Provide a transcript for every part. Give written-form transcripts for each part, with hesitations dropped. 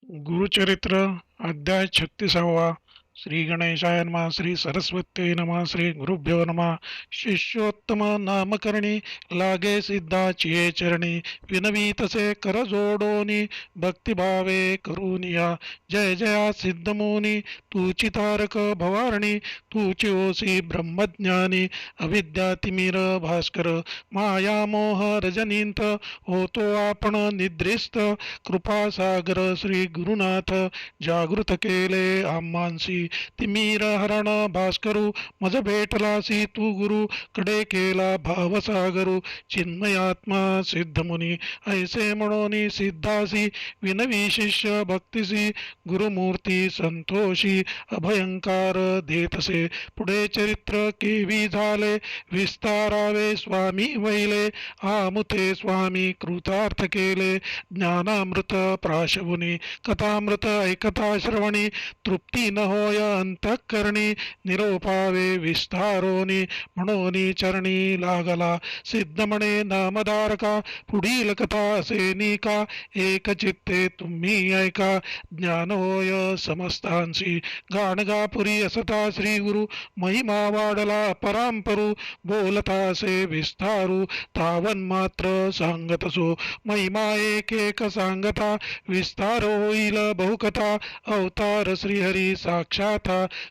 गुरुचरित्र अध्याय 36वा. श्री गणेशाय नमः. श्री सरस्वती नमः. श्री गुरुभ्यो नमः. शिष्योत्तम नामकरणी लागे सिद्धाचिये चरणी विनवी तसे कर जोडोनी भक्तिभावे करूनिया. जय जया सिद्धमुनी तूची तारक भवारणी तूची ओसी ब्रह्मज्ञानी अविद्यातिमिर भास्कर माया मोह रजनींत होतो आपण निद्रिस्त कृपासागर श्री गुरुनाथ जागृत केले आम्हांसी तिमीर हरण भास्करू मज भेटलासी तू गुरु कडे केला भावसागरू चिन्मयात्मा सिद्धमुनी ऐसे म्हणोनी सिद्धासी विनवी शिष्य भक्तिसी गुरुमूर्ती संतोषी अभयंकार देतसे पुढे चरित्र केवी झाले विस्तारावे स्वामी वैले आमुते स्वामी कृतार्थ केले ज्ञानामृत प्राशवुनी कथामृत ऐकता श्रवणी तृप्ती न होय अंतःकरणी निरोपावे विस्तारोनी म्हणोनी चरणी लागला सिद्धमणे नामधारका पुढील कथा असे का एक चित्ते तुम्ही ऐका ज्ञान होय समस्तांसी गाणगापुरी असता श्री गुरु महिमा वाढला परांपरू बोलतासे विस्तारू तावन मात्र सांगतसो महिमा एक एक सांगता विस्तार होईल बहुकथा अवतार श्रीहरी साक्षात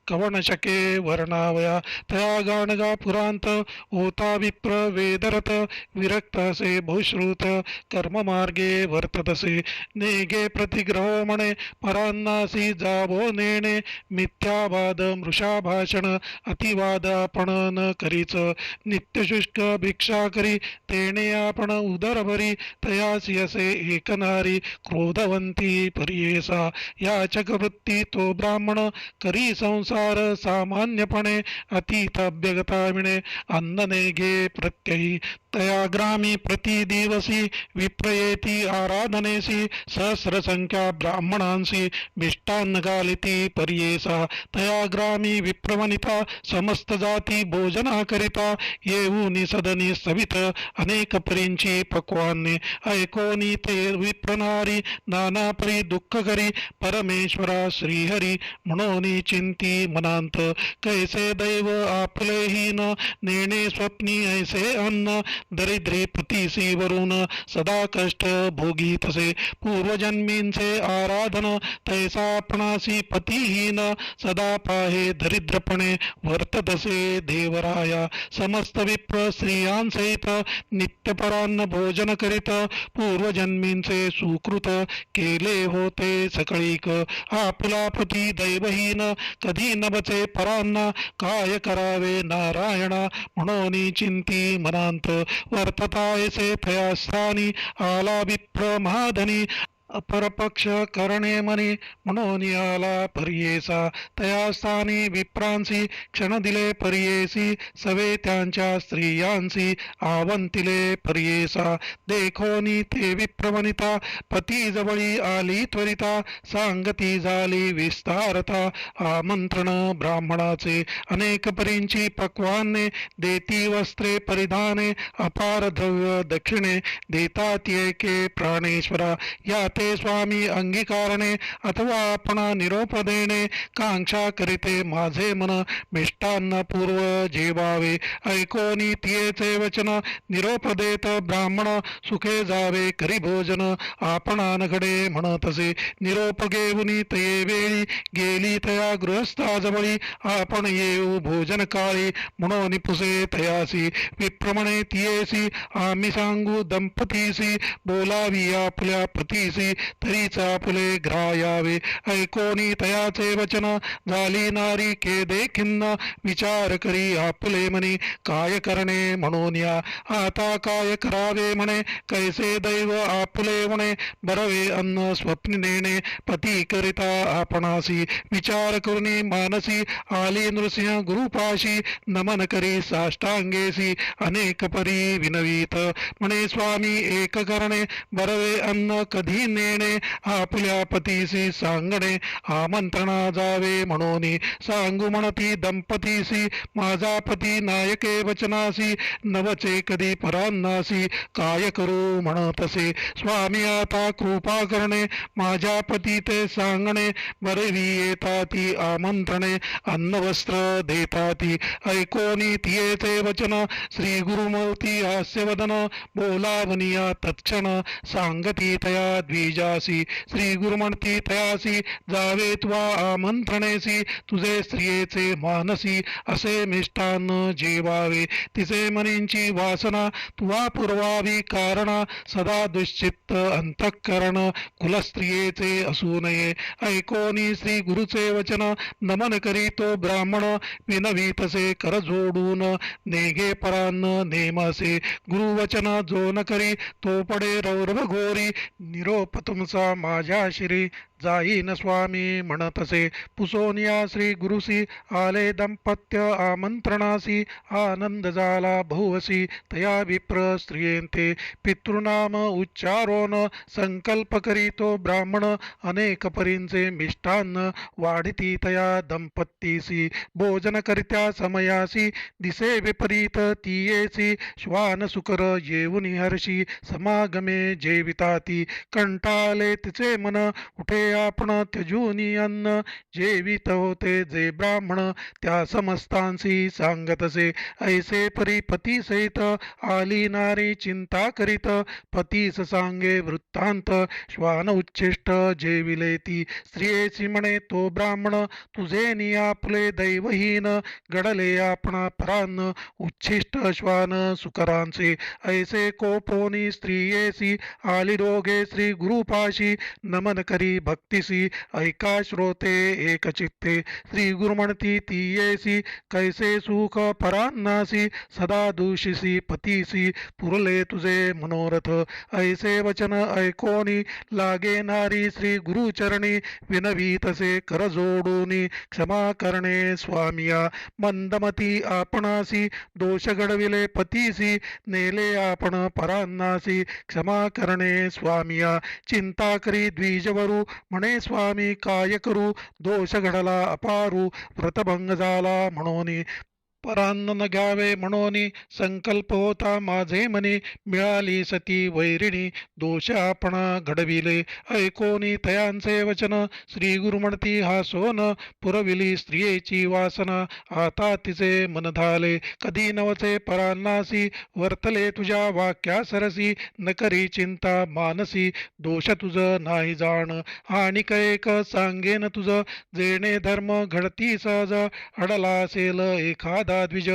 कवन शके वर्णावया तया गाणगा पुरांत होता विप्र वेदरत विरक्तसे बहुश्रुत कर्ममार्गे वर्ततसे नेगे प्रतिग्रह म्हणे परांनासी जावो नेणे मिथ्यावाद मृषा भाषण अतिवाद आपण न करीच नित्यशुष्क भिक्षा करी तेणे आपण उदर भरी तयासी असे एकनारी क्रोधवंती परियेसा याचक वृत्ती तो ब्राह्मण करी संसार सामान्यपणे अतीत अभ्यगता विणे अन्नने घे प्रत्ययी तया ग्रामी प्रतिदिवसी विप्रयेती आराधनेसी सहस्र संख्या ब्राह्मणांसी मिष्टान्न घालिती परियेसा तया ग्रामी विप्रवनिता समस्त जाती भोजना करिता येऊनी सदनी सवित अनेक परींची पक्वाने ऐकोनी ते विप्रनारी नाना परी दुःख करी परमेश्वरा श्रीहरी म्हणोनी चिंती मनांत कैसे दैव आपलेहीन नेणे स्वप्नी ऐसे अन्न दरिद्री पतीसी वरून सदा कष्ट भोगीतसे पूर्वजन्मींचे आराधन तैसा आपणासी पतीहीन सदा पाहे दरिद्रपणे वर्ततसे देवराया समस्त विप्र स्त्रियांसहित नित्यपरान्न भोजन करीत पूर्वजन्मींचे सुकृत केले होते सकळीक आपला पती दैवहीन कधी न बचे परांना काय करावे नारायणा म्हणून चिंती मनांत वर्ततायसे थया स्थानी आला विप्र महाधनी अपरपक्ष करणे मनी म्हणून आला परियेसा तया स्थानी विप्रांसी क्षण दिले परियेसी सवे त्यांच्या स्त्रियांसी आवंतिले परियेसा देखोनी ते विप्रवनिता पती जवळी आली त्वरिता सांगती झाली विस्तारता आमंत्रण ब्राह्मणाचे अनेक परींची पक्वाने देती वस्त्रे परिधाने अपार द्रव्य दक्षिणे देतात एके प्राणेश्वरा या ते स्वामी अंगीकारणे अथवा आपण निरोप देणे कांक्षा करीते माझे मन मिष्टान्न पूर्व जेवावे ऐकोनी तियेचे वचन निरोप देत ब्राह्मण सुखे जावे करी भोजन आपणानकडे म्हणतसे निरोप घेऊनी तये वेळी गेली तया गृहस्थाजवळी आपण येऊ भोजन काळी म्हणून पुसे तयासी विप्रमणे तियेसी आम्ही सांगू दंपतीसी बोलावी आपल्या पतीसी तरीच आपुले ग्रायावे ऐकोनी तयाचे वचन झाली नारी केदे खिन्न विचार करी आपुले मनी काय करणे म्हणून या आता काय करावे म्हणे कैसे दैव आपुले म्हणे बरवे अन्न स्वप्न नेणे पती करिता आपणासी विचार करुनी मानसी आली नृसिंह गुरुपाशी नमन करी साष्टांगेसी अनेक परी विनवीत म्हणे स्वामी एक करणे बरवे अन्न कधी नेणे आपुल्या पतीसी सांगणे आमंत्रणा जावे म्हणून सांगू म्हणती दंपतीसी माझा पती नायके वचनासी नवचे कधी परान्नासी काय करू म्हणतसे स्वामी आता कृपा करणे माझ्या पती ते सांगणे बरवी येताती आमंत्रणे अन्न वस्त्र देताती ऐकोनी तियेचे वचन श्री गुरुमूर्ती हास्यवदन बोलावनिया तत्क्षण सांगती तया द्विजासी श्री गुरुमूर्ती तयासी जावे तुवा आमंत्रणेसी तुझे स्त्रियेचे मानसी असे मिष्टान्न जेवावे तिचे मनींची वासना तुवा पुरवावी कारणा सदा दुश्चित्त अंतःकरण कुलस्त्रियेचे असू नये ऐकोनी श्री गुरुचे वचन नमन करी तो ब्राह्मण विनवीतसे कर जोडून नेगे परान्न नेमसे गुरुवचन जो न करी तो पडे रौरव घोरी निरोप तुमचा माझ्या शिरी जाईन स्वामी म्हणतसे पुसोनिया श्री गुरुसी आले दंपत्य आमंत्रणासी आनंद झाला बहुवसी तया विप्र स्त्रियेंते पितृनाम उच्चारोन संकल्प करीतो ब्राह्मण अनेक परींचे मिष्टान्न वाढिती तया दंपत्तीसी भोजन करित्या समयासी दिसे विपरीत तीयेसी श्वान सुकर येऊन हर्षी समागमे जेविताती कंटाले तिचे मन उठे आपण त्यजूनी अन्न जेवित होते जे ब्राह्मण त्या समस्तांसी सांगतसे ऐसे परी पती सहित आली नारी चिंता करीत पतीस सांगे वृत्तांत श्वान उच्छिष्ट जेविले ती स्त्रियेची म्हणे तो ब्राह्मण तुझे नियापले दैवहीन गडले आपणा परान्न उच्छिष्ट श्वान सुकरांचे ऐसे कोपोनी स्त्रियेसी आली रोगे श्री गुरुपाशी नमन करी भक्तिसी ऐका श्रोते एक चित्ते श्री गुरुमणती तीयेसी कैसे सुख परान्नासी सदा दूषिसी पतीसी पुरले तुझे मनोरथ ऐसे वचन ऐकोनी लागे नारी श्री गुरुचरणी विनवीतसे कर जोडूनी क्षमा करणे स्वामिया मंदमती आपणासी दोष घडविले पतीसी नेले आपण परान्नासी क्षमा करणे स्वामिया चिंता करी द्विजवरू म्हणे स्वामी काय करू दोष घडला अपारू व्रतभंग झाला म्हणून परान्न न घ्यावे म्हणून संकल्प होता माझे मनी मिळाली सती वैरिणी दोष आपणा घडविले ऐकोनी तयांचे वचन श्री गुरु म्हणती हा सोन पुरविली स्त्रियेची वासना आता तिचे मन धाले कधी नवचे परान्नासी वर्तले तुझ्या वाक्या सरसी न करी चिंता मानसी दोष तुझ नाही जाण आणि कैक सांगेन तुझ जेणे धर्म घडती सहज अडला असेल एखादा द्विज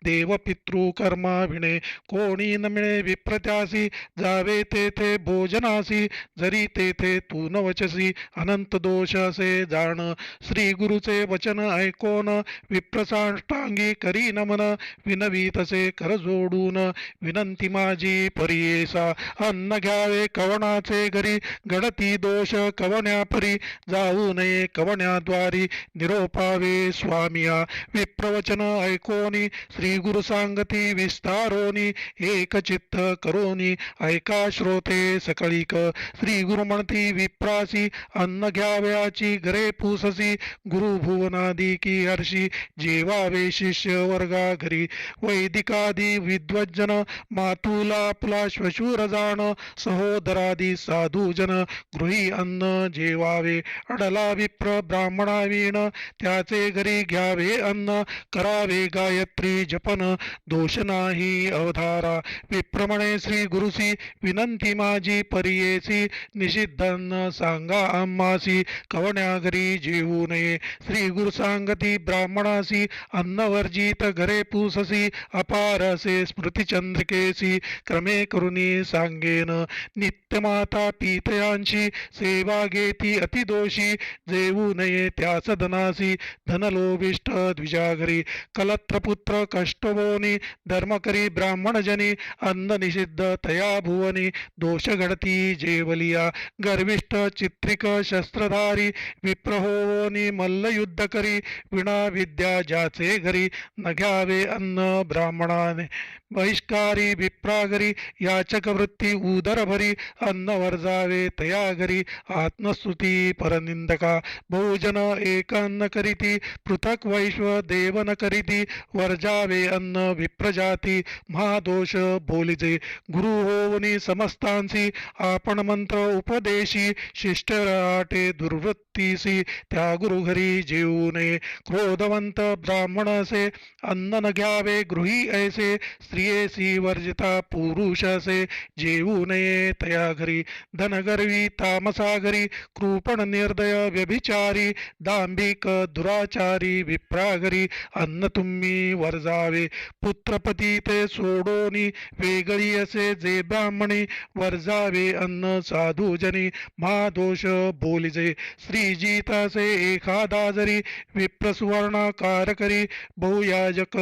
देव पितृ कर्मा विणे कोणी न मिळे विप्रत्यासी जावे तेथे भोजनासी जरी तेथे तू न वचसी अनंत दोष असे जाण श्री गुरुचे वचन ऐकोन विप्रसाष्टांगी करी नमन विनवीतसे कर जोडून विनंती माझी परियेसा अन्न घ्यावे कवणाचे घरी घडती दोष कवण्या परी जाऊ नये कवण्याद्वारी निरोपावे स्वामिया विप्रवचन ऐको श्री गुरु सांगती विस्तारोनी एक चित्त करोनी ऐका श्रोते सकळीक श्री गुरु म्हणती विप्रासी अन्न घ्यावयाची घरे पुससी गुरु भुवनादी की हर्षी जेवावे शिष्य वर्गा घरी वैदिकादी विद्वज्जन मातुला आपला श्वशूर जाण सहोदरादी साधुजन गृही अन्न जेवावे अडला विप्र ब्राह्मणा वीण त्याचे घरी घ्यावे अन्न करावे गायत्री जपन दोष नाही अवधारा विप्रमणे श्री गुरुसी विनंती माझी परियेसी निषिद्धन सांगा आम्हासी कवण्या घरी जेवू नये श्री गुरु सांगती ब्राह्मणासी अन्न वर्जित घरे पुससी अपार असे स्मृतिचंद्रिकेसी क्रमे करुनी सांगेन नित्यमाता पितयांची सेवा घेती अतिदोषी जेवू नये त्या सदनासी धनलोभिष्ट द्विजाघरी कलत दत्तपुत्र कष्टवोनी धर्म करी ब्राह्मणजनी अन्न निषिद्ध तया भुवनी दोष घडती जेवलिया गर्विष्ठ चित्रिक शस्त्रधारी विप्रहोनी मल्लयुद्ध करी विणा विद्या ज्याचे घरी न घ्यावे अन्न ब्राह्मणाने बहिष्कारी विप्रागरी याचक वृत्ती उदर भरी अन्न वर्जावे तया घरी आत्मस्तुती परनिंदका बहुजन एक अन्न करीती पृथक वैश्व देवन करीती वर्जावे अन्न विप्रजाती महादोष बोलिजे गुरु होवनी समस्तांसी आपण मंत्र उपदेशी शिष्ट राटे दुर्वृत्तीसी त्या गुरु घरी जेवू नये क्रोधवंत ब्राह्मण असे अन्न न घ्यावे गृही ऐसे स्त्रियेसी वर्जिता पुरुष असे जेवू नये तया घरी धनगर्वी तामसा घरी कृपण निर्दय व्यभिचारी दांभिक दुराचारी विप्रागरी अन्न तुम्ही वर्जावे पुत्रपती ते सोडोनी वेगळी असे जे ब्राह्मणी वर्जावे अन्न साधुजनी महादोष बोलिजे श्रीजितासे एखादा जरी विप्रसुवर्णाकार करी बहुयाजक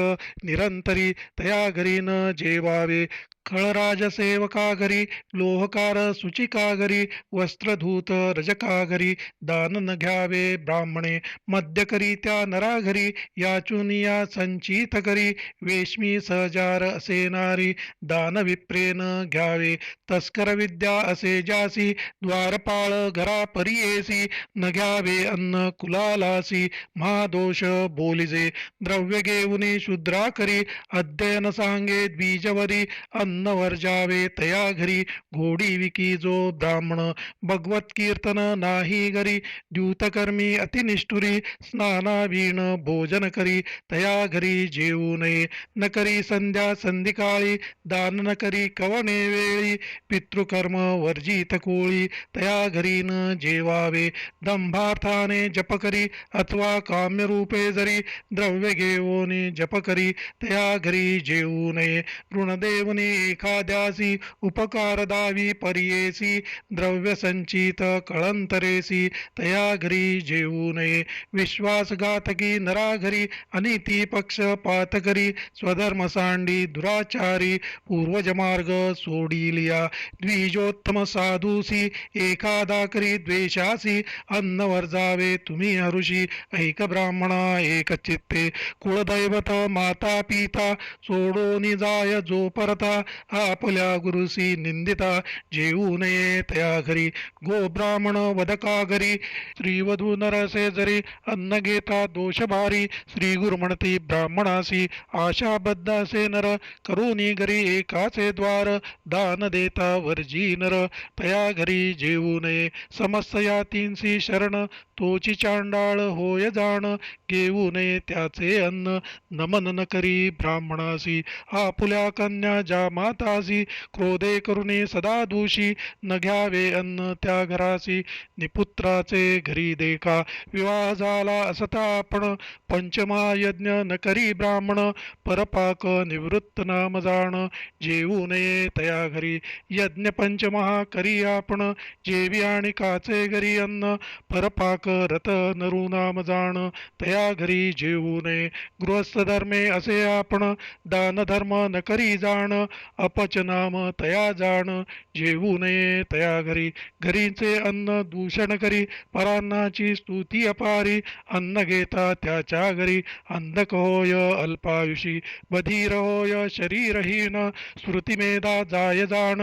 निरंतरी तया घरी न जेवावे खळराज सेवका घरी लोहकार सुचिका घरी वस्त्रधूत रजका घरी दान न घ्यावे ब्राह्मणे मद्य करी त्या नरा घरी याचुनिया संचित करी वेश्मी सहजार असे नारी दान विप्रेन घ्यावे तस्कर विद्या असे जासी द्वारपाळ घरा परियेसी न घ्यावे अन्न कुलालासी महादोष बोलिजे द्रव्य घेऊनी शूद्रा करी अध्ययन सांगे द्विजवरी अन्न वर्जावे तया घरी घोडी विकी जो ब्राह्मण भगवत कीर्तन नाही घरी द्यूतकर्मी अतिनिष्ठुरी स्नानावीण भोजन करी तया घरी जेवू नये न करी संध्या संधिकाळी दान न करी कवणे वेळी पितृकर्म वर्जित कोळी तया घरी न जेवावे दंभार्थाने जप करी अथवा काम्यरूपे जरी द्रव्य घेऊनी जप करी तया घरी जेवू नये ऋणदेवनी एखाद्यासी उपकार दावी परियेसी द्रव्य संचित कळंतरेसी तया घरी जेवू नये विश्वासघातकी नरा घरी अनिती पक्षपात करी स्वधर्म सांडी दुराचारी पूर्वज मार्ग सोडिलिया द्विजोत्तम साधूसी एखादा करी द्वेषासी अन्न वर्जावे तुम्ही हरुषी ऐक ब्राह्मणा एक चित्ते कुळदैवत माता पिता सोडोनी जाय जो परता आपल्या गुरुसी निंदिता जेवू नये तया घरी गो ब्राह्मण वदका घरी स्त्रीवधू नरसे जरी अन्न घेता दोष भारी श्री गुरु म्हणती ब्राह्मणासी आशाबद्ध असे नर करुणी घरी एकाचे द्वार दान देता वर्जी नर तया घरी जेवू नये समस्त यातींसी शरण तोची चांडाळ होय जाण घेऊ नये त्याचे अन्न नमन न करी ब्राह्मणासी आपुल्या कन्या ज्या मातासी क्रोधे करुणे सदा दोषी न घ्यावे अन्न त्या घरासी निपुत्राचे घरी देखा विवाह झाला असता आपण पंचमहायज्ञ न करी ब्राह्मण परपाक निवृत्त नाम जाण जेवू नये तया घरी यज्ञ पंचमहा करी आपण जेवी आणि काचे घरी अन्न परपाक रत नरू नाम जाण तया घरी जेवू नये गृहस्थ धर्मे असे आपण दान धर्म न करी जाण अपच नाम तया जाण जेवू नये तया घरी घरीचे अन्न दूषण करी परान्नाची स्तुती अपारी अन्न घेता त्याच्या घरी अंधक होय अल्पायुषी बधीर होय शरीरहीन स्मृतिमेधा जाय जाण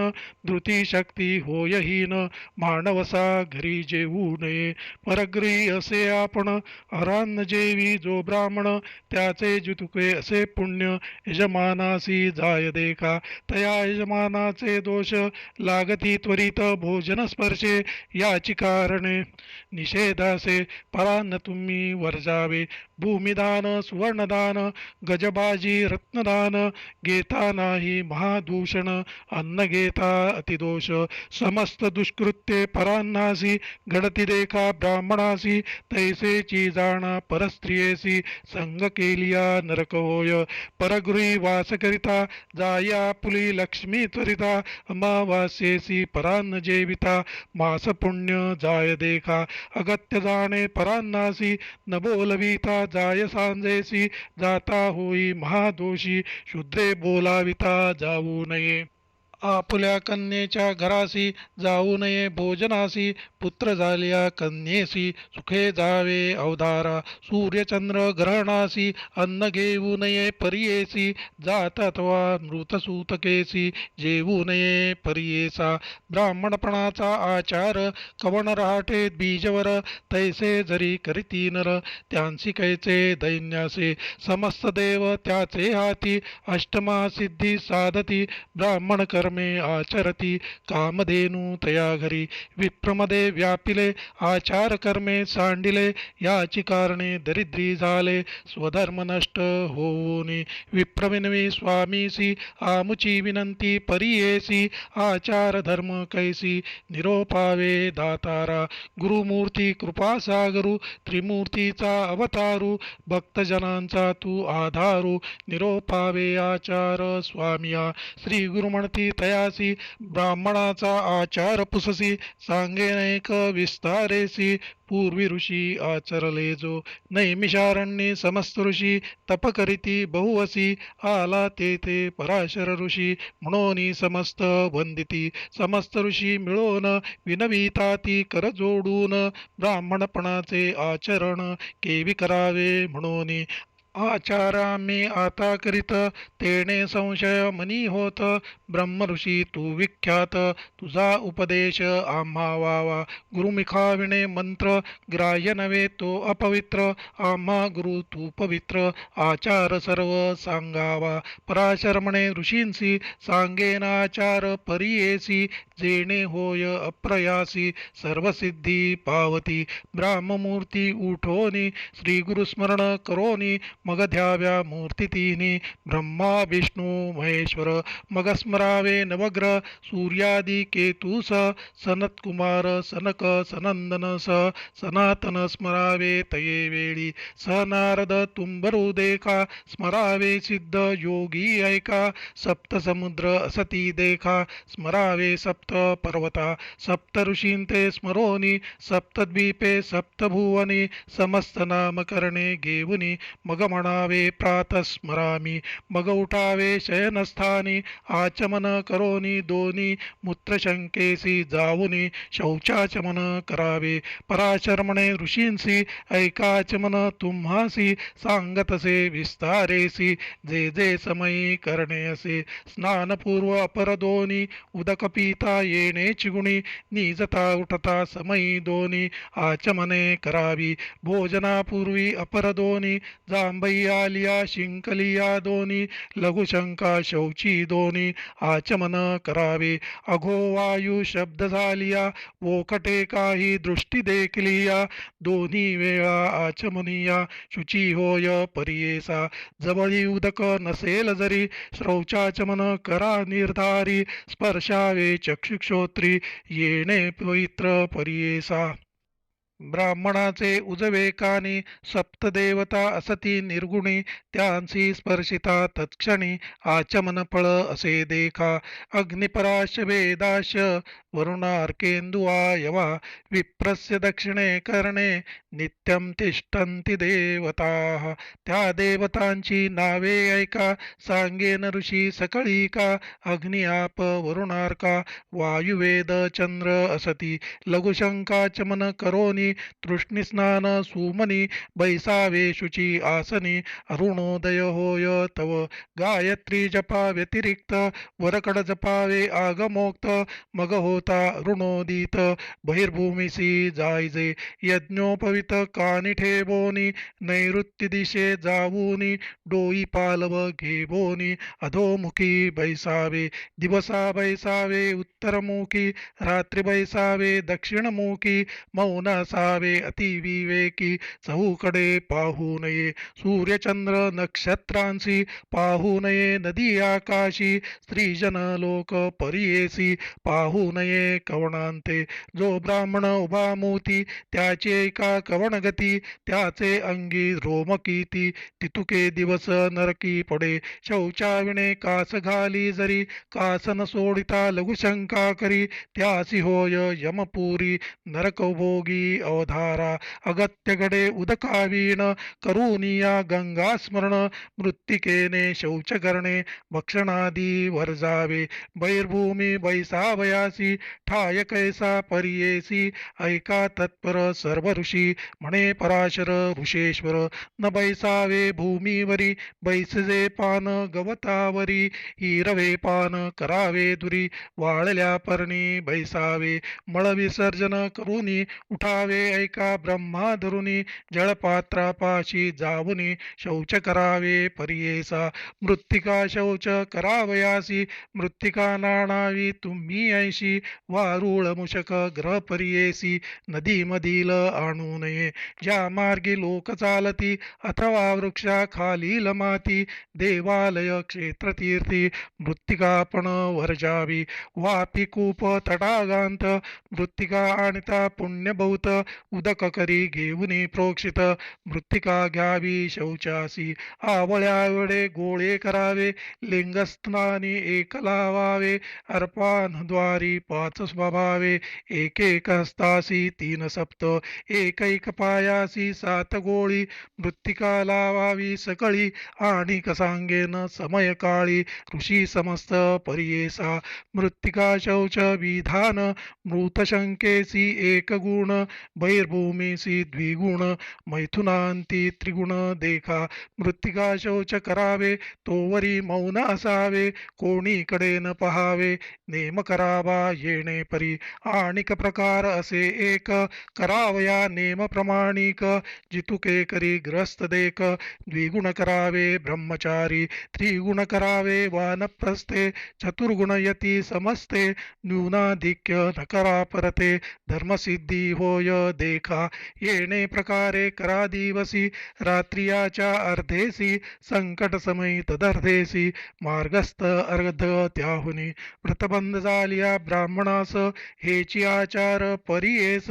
धृती शक्ती होयहीन मानवसा घरी जेवू नये परग्रही असे आपण अरान्न जेवी जो ब्राह्मण त्याचे जुतुके असे पुण्य यजमानासी जाय देखा तया यजमानाचे दोष लागती त्वरित भोजन स्पर्शे याची कारणे निषेधासे परान्न तुम्ही वर्जावे भूमिदान सुवर्णदान गजबाजी रत्नदान घेता नाही महादूषण अन्न घेता अतिदोष समस्त दुष्कृत्ये परान्नासी घडती देखा ब्राह्मणा परानासी तैसेची जाणा परस्त्रियेसी संग केलिया नरक होय परगृही वास करिता जाया पुली लक्ष्मी त्वरिता अमावास्येसी परान्न जेविता मास पुण्य जाय देखा अगत्य जाणे परान्नासी न बोलविता जाय सांजेसी जाता होई महादोषी शूद्रे बोलाविता जाऊ नये आपुल्या कन्येच्या घरासी जाऊ नये भोजनासी पुत्र झाल्या कन्येसी सुखे जावे अवधारा सूर्यचंद्र ग्रहणासी अन्न घेऊ नये परियेसी जात अथवा मृतसूतकेसी जेवू नये परियेसा ब्राह्मणपणाचा आचार कवण रहाटे बीजवर तैसे जरी करीती नर त्यांसी कैचे दैन्यासे समस्त देव त्याचे हाती अष्टमा सिद्धी साधती ब्राह्मण कर्मे आचरती कामधेनू तया घरी विप्रमदे व्यापिले आचार कर्मे सांडिले याची कारणे दरिद्री झाले स्वधर्म नष्ट होऊनी विप्रविनवी स्वामीसी आमुची विनंती परियेसी आचार धर्म कैसी निरोपावे दातारा गुरुमूर्ती कृपासागरू त्रिमूर्तीचा अवतारू भक्तजनांचा तू आधारू निरोपावे आचार स्वामिया श्री गुरु म्हणती तयासी ब्राह्मणाचा आचार पुससी सांगेन एक विस्तारेसी पूर्वी ऋषी आचरले जो नैमिषारण्ये समस्त ऋषी तप करीती बहुवसी आला ते पराशर ऋषी म्हणून समस्त वंदिती समस्त ऋषी मिळून विनविता ती कर जोडून ब्राह्मणपणाचे आचरण केवी करावे म्हणून आचारा मी आता करीत तेणे संशय मनी होत ब्रह्म ऋषी तू विख्यात तुझा उपदेश आम्हा वावा गुरुमिखाविणे मंत्र ग्राह्य नव्हे तो अपवित्र आम्हा गुरु तू पवित्र आचार सर्व सांगावा पराशर म्हणे ऋषींसी सांगेन आचार परियेसी जेणे होय अप्रयासी सर्वसिद्धी पावती ब्राह्ममूर्ती उठोनी श्री गुरुस्मरण करोनी मग ध्याव्या मूर्ती तिन्ही ब्रह्मा विष्णू महेश्वर मग स्मरावे नवग्रह सूर्यादी केतुस सनत्कुमार सनक सनंदन सनातन स्मरावे तये वेळी स नारद तुंबरू देखा स्मरावे सिद्ध योगी ऐका सप्त समुद्र असती देखा स्मरावे सप्त पर्वता सप्त ऋषींते स्मरोनी सप्तद्वीपे सप्तभुवनी समस्त नामकरणे घेऊनी मग म्हणावे प्रातस्मरामी मग उठावे शयनस्थानी आचमन करोनी दोनी मूत्रशंकेसी जाऊनी शौचाचमन करावे पराशर म्हणे ऋषींसी ऐकाचमन तुम्हासी सांगतसे विस्तारेसी जे जे समयी करणे असे स्नानपूर्व अपर दोनी उदक पिता येणेची गुणी निजता उठता समयी दोनी आचमने करावी भोजनापूर्वी अपर दोनी जांभई आलिया शिंकलिया दोनी लघुशंका शौची दोनी आचमन करावे अघो वायू शब्द झालिया वोकटे काही दृष्टी देखलिया दोन्ही वेळा आचमनिया शुची होय परियेसा जवळी उदक नसेल जरी शौचाचमन करा निर्धारी स्पर्शावे चक्षुक्षोत्री येणे पवित्र परियेसा ब्राह्मणाचे उजवे कानी सप्तदेवता असती निर्गुणी त्यांसी स्पर्शिता तत्क्षणी आचमन फळ असे देखा अग्निपराश वेदाश वरुणार्केंदुवायवा विप्रस्य दक्षिणे करणे नित्यं तिष्ठन्ति देवता त्या देवतांची नावे ऐका सांगेन ऋषी सकळीका अग्निआप वरुणार्का वायुवेद चंद्र असती लघुशंकाचमन करोनी तृष्णिस्नान सुमनी बैसावे शुची आसनी अरुणोदय होय तव गायत्री जपा व्यतिरिक्त वरकड जपावे आगमोक्त मग होता अरुणोदित बहिर्भूमिसी जायजे यज्ञोपवित कानी ठेवोनी नैऋत्य दिशे जावूनी डोई पालव घेवोनी अधोमुखी बैसावे दिवसा बैसावे उत्तरमुखी रात्री बैसावे दक्षिणमुखी मौन नसावे अतिविवेकी, चहूकडे पाहू नये सूर्यचंद्र नक्षत्रांसी, पाहू नये नदी आकाशी, स्त्रीजन लोक परियेसी, पाहू नये कवणांते. जो ब्राह्मण उभा मोती, त्याचे एका कवणगती, त्याचे अंगी रोमकीती, तितुके दिवस नरकी पडे. शौचाविणे कास घाली जरी, कास न सोडिता लघुशंका करी, त्यासी होय यमपुरी नरकभोगी अवधारा. अगत्य घडे उदकावीण, करुनिया गंगा स्मरण, मृत्तिकेने शौच करणे, भक्षणादी वर्जावे. बहिर्भूमी बैसावयासी, ठाय कैसा परियेसी, ऐका तत्पर सर्व ऋषी, म्हणे पराशर ऋषेश्वर. न बैसावे भूमीवरी, बैसजे पान गवतावरी, हिरवे पान करावे दुरी, वाळल्या पर्णी बैसावे. मळ विसर्जन करुनी, उठावे ऐका ब्रह्मा धरुनी, जळपात्रापाशी जाऊनी, शौच करावे परियेसा. मृत्तिका शौच करावयासी, मृत्तिका नाणावी तुम्ही ऐशी, वारुळ मुशक ग्रह परियेसी, नदीमधील आणू नये. ज्या मार्गी लोक चालती, अथवा वृक्षा खालील माती, देवालय क्षेत्रतीर्थी, मृत्तिकापण वर्जावी. वापी कूप तडागांत, मृत्तिका आणता पुण्य बहुत, उदक करी घेऊनी प्रोक्षित, मृत्तिका घ्यावी शौचासी. आवळ्यावडे गोळे करावे, लिंगस्थानी एक लावावे, अर्पानद्वारी पाच स्वभावे, एक एक हस्तासी तीन सप्त, एक पायासी सात गोळी, मृत्तिका लावावी सकळी, आणि कसांगेन समय काळी, ऋषी समस्त परियेसा. मृत्तिका शौच विधान, मृतशंकेसी एक गुण, बहिर्भूमीसी द्विगुण, मैथुनांती त्रिगुण देखा. मृत्तिका शौच करावे, तोवरी मौन असावे, कोणीकडे न पहावे, नेम करावा येणे परी. आणिक प्रकार असे एक, करावया नेम प्रमाणिक, जितुके करी ग्रस्त देख, द्विगुण करावे ब्रह्मचारी, त्रिगुण करावे वानप्रस्थे, चतुर्गुण यती समस्ते, न्यूनाधिक्य न करा परते, धर्मसिद्धी होय देखा. येणे प्रकारे करा दिवसी, रात्रियाच्या अर्धेसी, संकट समयी तदर्धेसी, मार्गस्थ अर्ध त्याहुनी. व्रतबंध झालिया ब्राह्मणास, हेची आचार परियेस,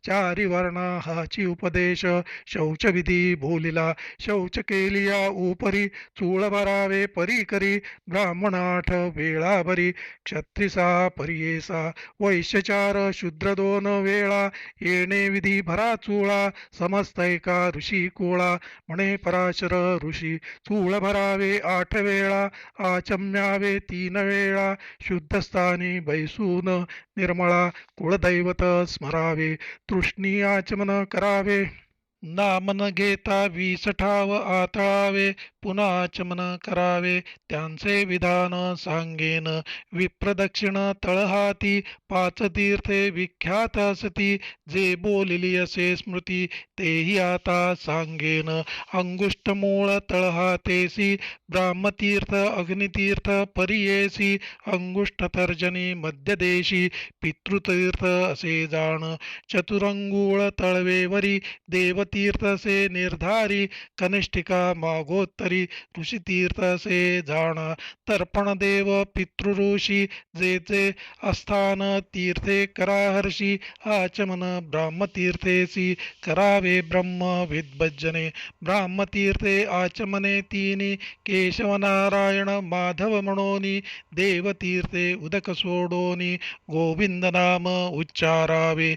चारी वर्णा हाची उपदेश, शौचविधी बोलिला. शौच केलिया उपरी, चूळ भरावे परी करी, ब्राह्मणाठ वेळा भरी, क्षत्रिसा परियेसा. वैश्यचार शूद्र दोन वेळा, येणे विधी भरा चूळा, समस्त एका ऋषी कुळा, म्हणे पराशर ऋषी. चूळ भरावे 8 वेळा, आचम्यावे 3 वेळा, शुद्धस्थानी बैसून निर्मळा, कुळदैवत स्मरावे. तृष्णी आचमन करावे, नाम न घेता 20 ठाव आतळावे, पुन्हा आचमन करावे, त्यांचे विधान सांगेन. विप्रदक्षिण तळहाती, 5 तीर्थे विख्यात असती, जे बोलिली असे स्मृती, तेही आता सांगेन. अंगुष्ट मूळ तळहातेसी, ब्राह्मतीर्थ अग्नितीर्थ परियेसी, अंगुष्ठ तर्जनी मध्यदेशी, पितृतीर्थ असे जाण. चतुरंगुळ तळवेवरी, देवतीर्थ असे निर्धारी, कनिष्ठिका मागोत्तरी, ऋषितीर्थ असे जाणा. तर्पण देव पितृऋषी, जे अस्थान तीर्थे करा हर्षी, आचमन ब्राह्मतीर्थेसी, करावे ब्रह्म विद्भजने. ब्राह्मतीर्थे आचमने तिनी, केशव नारायण माधव म्हणोनी, देवतीर्थे उदक सोडोनी, गोविंद नाम उच्चारावे.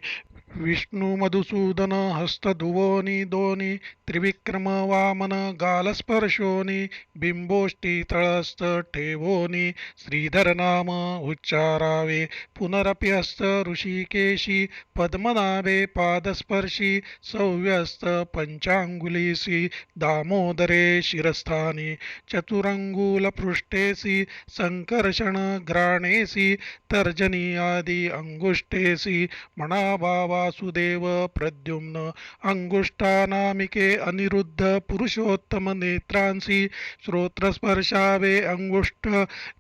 विष्णू मधुसूदन हस्त धुवोनी दोनी, त्रिविक्रम वामन गालस्पर्शोनी, बिंबोष्टी तळस्थ ठेवोनी, श्रीधर नाम उच्चारावे. पुनरपि हस्त ऋषिकेशी, पद्मनाभे पादस्पर्शी, सव्यस्त पंचांगुलीसी, दामोदरे शिरस्थानी, चतुरंगुल पृष्ठेसी, संकर्षण घ्राणेसी, तर्जनी आदी अंगुष्ठेसी, म्हणा भावा वासुदेव प्रद्युम्न अंगुष्ठानामिके अनिरुद्ध पुरुषोत्तम नेत्रांसी श्रोत्रस्पर्शावे अंगुष्ठ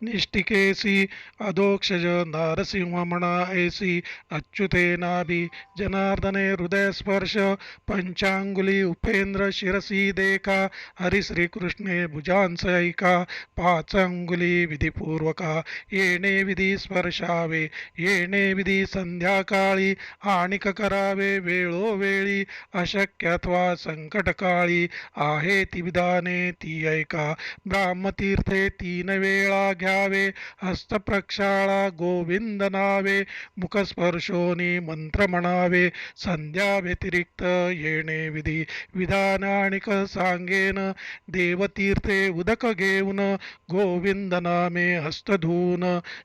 निष्टिकेसी अधोक्षज नारसिंह म्हणा ऐसी अच्युतेनाभि जनार्दने हृदय स्पर्श पंचांगुली उपेंद्र शिरसी देखा हरी श्रीकृष्णे भुजांस ऐका पाच अंगुली विधिपूर्वका येणे विधी स्पर्शावे येणे विधी संध्याकाळी आणिक करावे वेळोवेळी अशक्य अथवा संकटकाळी आहे ती विधाने ती ऐका ब्राह्मतीर्थे तीन वेळा घ्यावे हस्तप्रक्षाळा गोविंद नावे मुखस्पर्शोनी मंत्र म्हणावे संध्या व्यतिरिक्त येणे विधी विधान आणिक सांगेन देवतीर्थे उदक घेऊन गोविंद नामे हस्त धुवून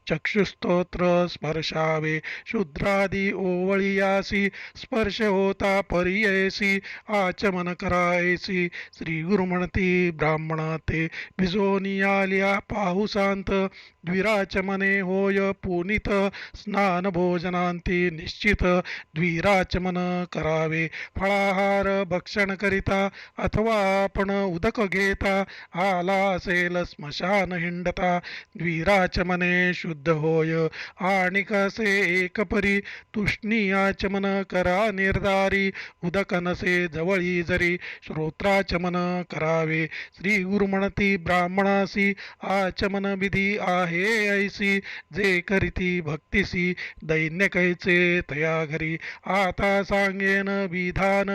चक्षुस्तोत्र स्पर्शावे शूद्रादी ओवळीयासी स्पर्श होता पर्ययसी आचमन करायसी श्री गुरु म्हणती ब्राह्मणा ते भिजोनी आल्या पाहुसांत द्विराचमने होय पुनित स्नान भोजनांती निश्चित द्विराचमन करावे फळाहार भक्षण करिता अथवा आपण उदक घेता आला असेल स्मशान हिंडता द्विराचमने शुद्ध होय आणि कसे एकपरी तुष्णी आचमन करा निर्धारी उदक नसे जवळी जरी श्रोत्राचमन करावे श्री गुरु म्हणती ब्राह्मणासी आचमन विधी आहे ऐसी जे करीती भक्तिसी दैन्य कैचे तया घरी आता सांगेन विधान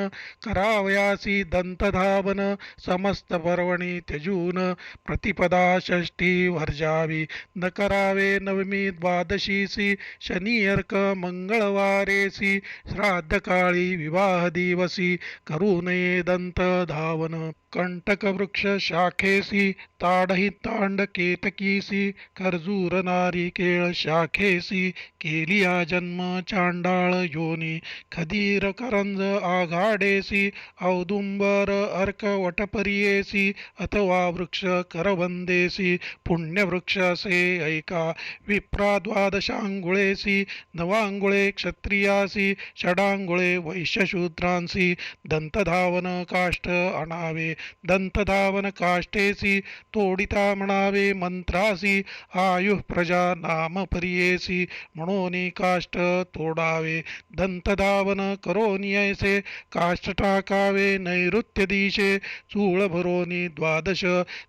करावयासी दंतधावन समस्त पर्वणी त्यजून प्रतिपदा षष्ठी वर्जावी न करावे नवमी द्वादशीसी शनी अर्क मंगळवारेसी श्राद्ध काळी विवाह दिवसी करू नये दंत धावन कंटक वृक्ष शाखेसी ताडही तांड केतकीसी खर्जूर नारिकेळ शाखेसी केलिया जन्म चांडाळ योनी खदीर करंज आघाडेसी औदुंबर अर्क वटपरियेसी अथवा वृक्ष करवंदेसी पुण्यवृक्ष असे ऐका विप्रा द्वादशांगुळेसी नवांगुळे क्षत्रियासी षडांगुळे वैश्यशूद्रांसी दंतधावन काष्ट आणावे दंतधावन काष्टेसी तोडिता म्हणावे मंत्रासी आयुः प्रजा नाम परियेसी म्हणून काष्ट तोडावे दंतधावन करोनी ऐसे काष्ट टाकावे नैऋत्य दिशे चूळ भरोनी द्वादश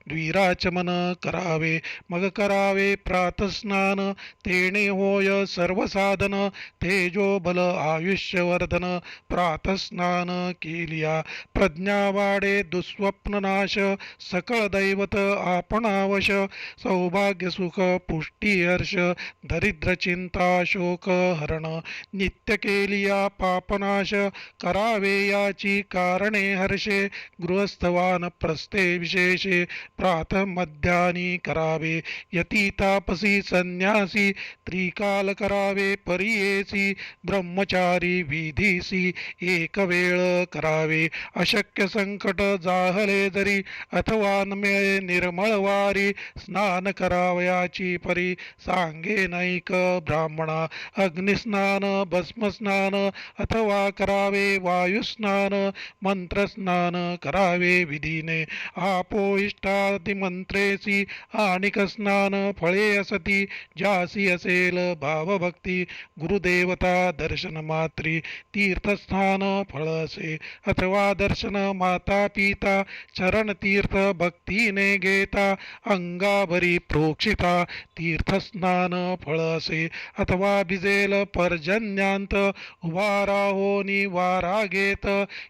द्विराचमन करावे मग करावे प्रातस्नान तेणे होय सर्वसाधन तेजो बल आयुष्यवर्धन प्रातस्नान केलिया प्रज्ञा वाढे दुःस्वप्ननाश सकळ दैवत आपणावश सौभाग्य सुख पुष्टी हर्ष दरिद्र चिंता शोक हरण नित्य केलिया पापनाश करावे याची कारणे हर्षे गृहस्थवान प्रस्थे विशेषे प्रातः मध्यानी करावे यती तापसी संन्यासी त्रिकाल करावे परियेसी ब्रह्मचारी विधीसी एक वेळ करावे अशक्य संकट जाहले जरी अथवा न मिळे निर्मळ वारी स्नान करावयाची परी सांगे नैक ब्राह्मणा अग्निस्नान भस्मस्नान अथवा करावे वायुस्नान मंत्रस्नान करावे विधीने आपोइष्टादि मंत्रेसी आणिक स्नान फळे असती ज्यासी असेल भावभक्ती गुरुदेवता दर्शन मात्री तीर्थस्थान फळ असे अथवा दर्शन माता पिता चरण तीर्थ भक्तीने घेता अंगाभरी प्रोक्षिता तीर्थस्नान फळ असे अथवा भिजेल पर्जन्यांत उभा राहोनी वारा घेत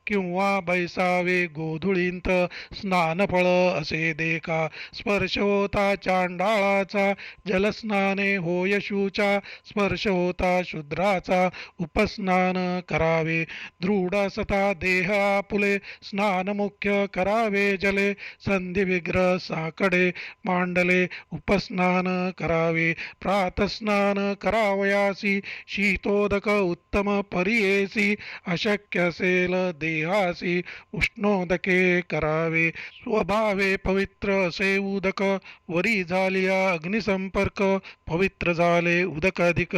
किंवा बैसावे गोधुळींत स्नानफळ असे देखा स्पर्श होता चांडाळाचा जलस्नाने होय शूचा स्पर्श होता शूद्राचा उपस्नान करावे दृढ असता देह आपुले स्नान मुख्य करावे जले संधी विग्रह साकडे मांडले उपस्नान करावे प्रातस्नान करावयासी शीतोदक उत्तम परियेसी अशक्य असेल देहासी उष्णोदके करावे स्वभावे पवित्र असे उदक वरी झालिया अग्निसंपर्क पवित्र झाले उदक अधिक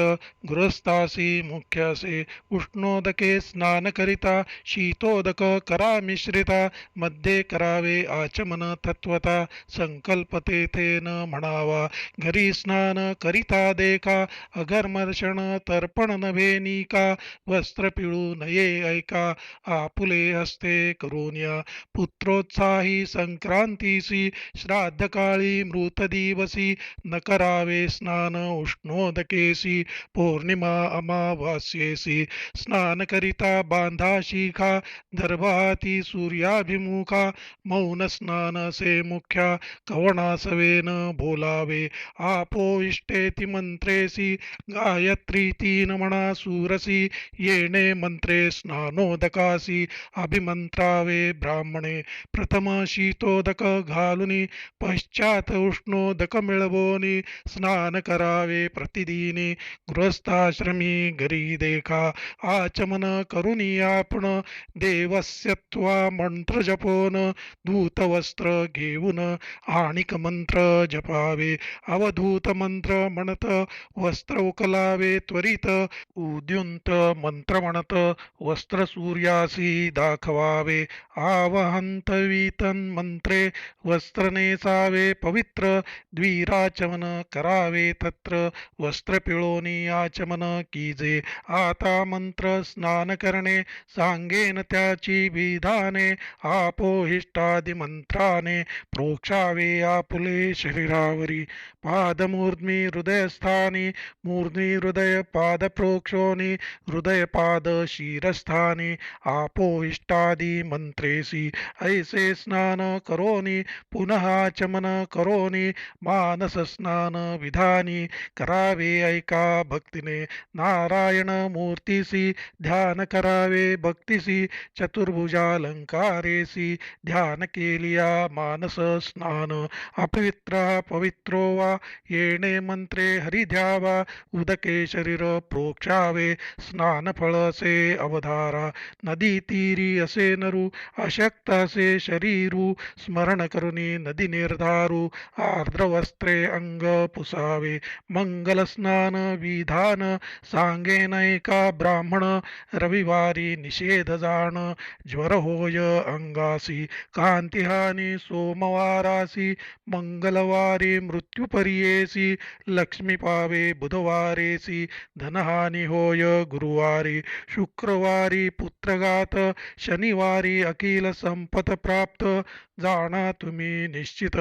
गृहस्थासी मुख्य असे उष्णोदके स्नान करिता शीतोदक करा मिश्रिता मध्ये करावे आचमन तत्वता संकल्प तेथेन म्हणावा घरी स्नान करिता देखा अघर्मर्षण तर्पण नभेनिका वस्त्र पिळू नये ऐका आपुले हस्ते करून या पुत्रोत्साही संक्रांतीसी श्राद्ध काळी मृत दिवसी न करावे स्नान उष्णोदकेसी पौर्णिमा अमावास्येसी स्नान करिता बांधा शिखा दर्भाती सूर्याभिमुखा मौन स्नान से मुख्या कवणासवेन बोलावे आपो इष्टेति मंत्रेसी गायत्री तीन म्हणा सूरसी येणे मंत्रे स्नानोदकासी अभिमंत्रावे ब्राह्मणे प्रथम शीतोदक घालुनी पश्चात उष्णोदक मिळवोनी स्नान करावे प्रतिदिनी गृहस्थाश्रमी घरी देखा आचमन करुनी आपण देवस्यत्वा मंत्र जपोन धूत वस्त्र घेऊन आणिक मंत्र जपावे अवधूत मंत्र म्हणत वस्त्र उकलावे त्वरित उद्युंत मंत्र म्हणत वस्त्र सूर्यासी दाखवावे आवहंतवीतन मंत्रे वस्त्र नेसावे पवित्र द्विराचमन करावे तत्र वस्त्र पिळोनी आचमन कीजे आता मंत्र स्नान करणे सांगेन त्याची विधाने आपोहिष्टादि मंत्राने प्रोक्षावे आपुले शरीरावरी पादमूर्ध्नी हृदयस्थानी मूर्ध्नी हृदय पाद प्रोक्षोनी हृदय पाद शिरस्थानी आपोहिष्टादि मंत्रेसी ऐसे स्नान करोनी पुनः आचमन करोनी मानस स्नान विधानी करावे ऐका भक्तीने नारायण मूर्तीसी ध्यान करावे भक्तीसी चतुर्भुजालंकारेसी ध्यान केलिया मानस स्नान अपवित्र पवित्रो वा येणे मंत्रे हरिध्यावा उदके शरीर प्रोक्षावे स्नान फळसे अवधारा नदी तीरी असे नरू अशक्त असे शरीरू स्मरण करुनी नदी निर्धारू आर्द्र वस्त्रे अंग पुसावे मंगल स्नान विधान सांगेनैका ब्राह्मण रविवारी निषेध जाण ज्वर होय अंगासी कांतिहानी सोमवारासी मंगलवारी मृत्युपर्येसी लक्ष्मी पावे बुधवारेसी धनहानी होय गुरुवारी शुक्रवारी पुत्रघात शनिवारी अखिल संपत प्राप्त जाणा तुम्ही निश्चित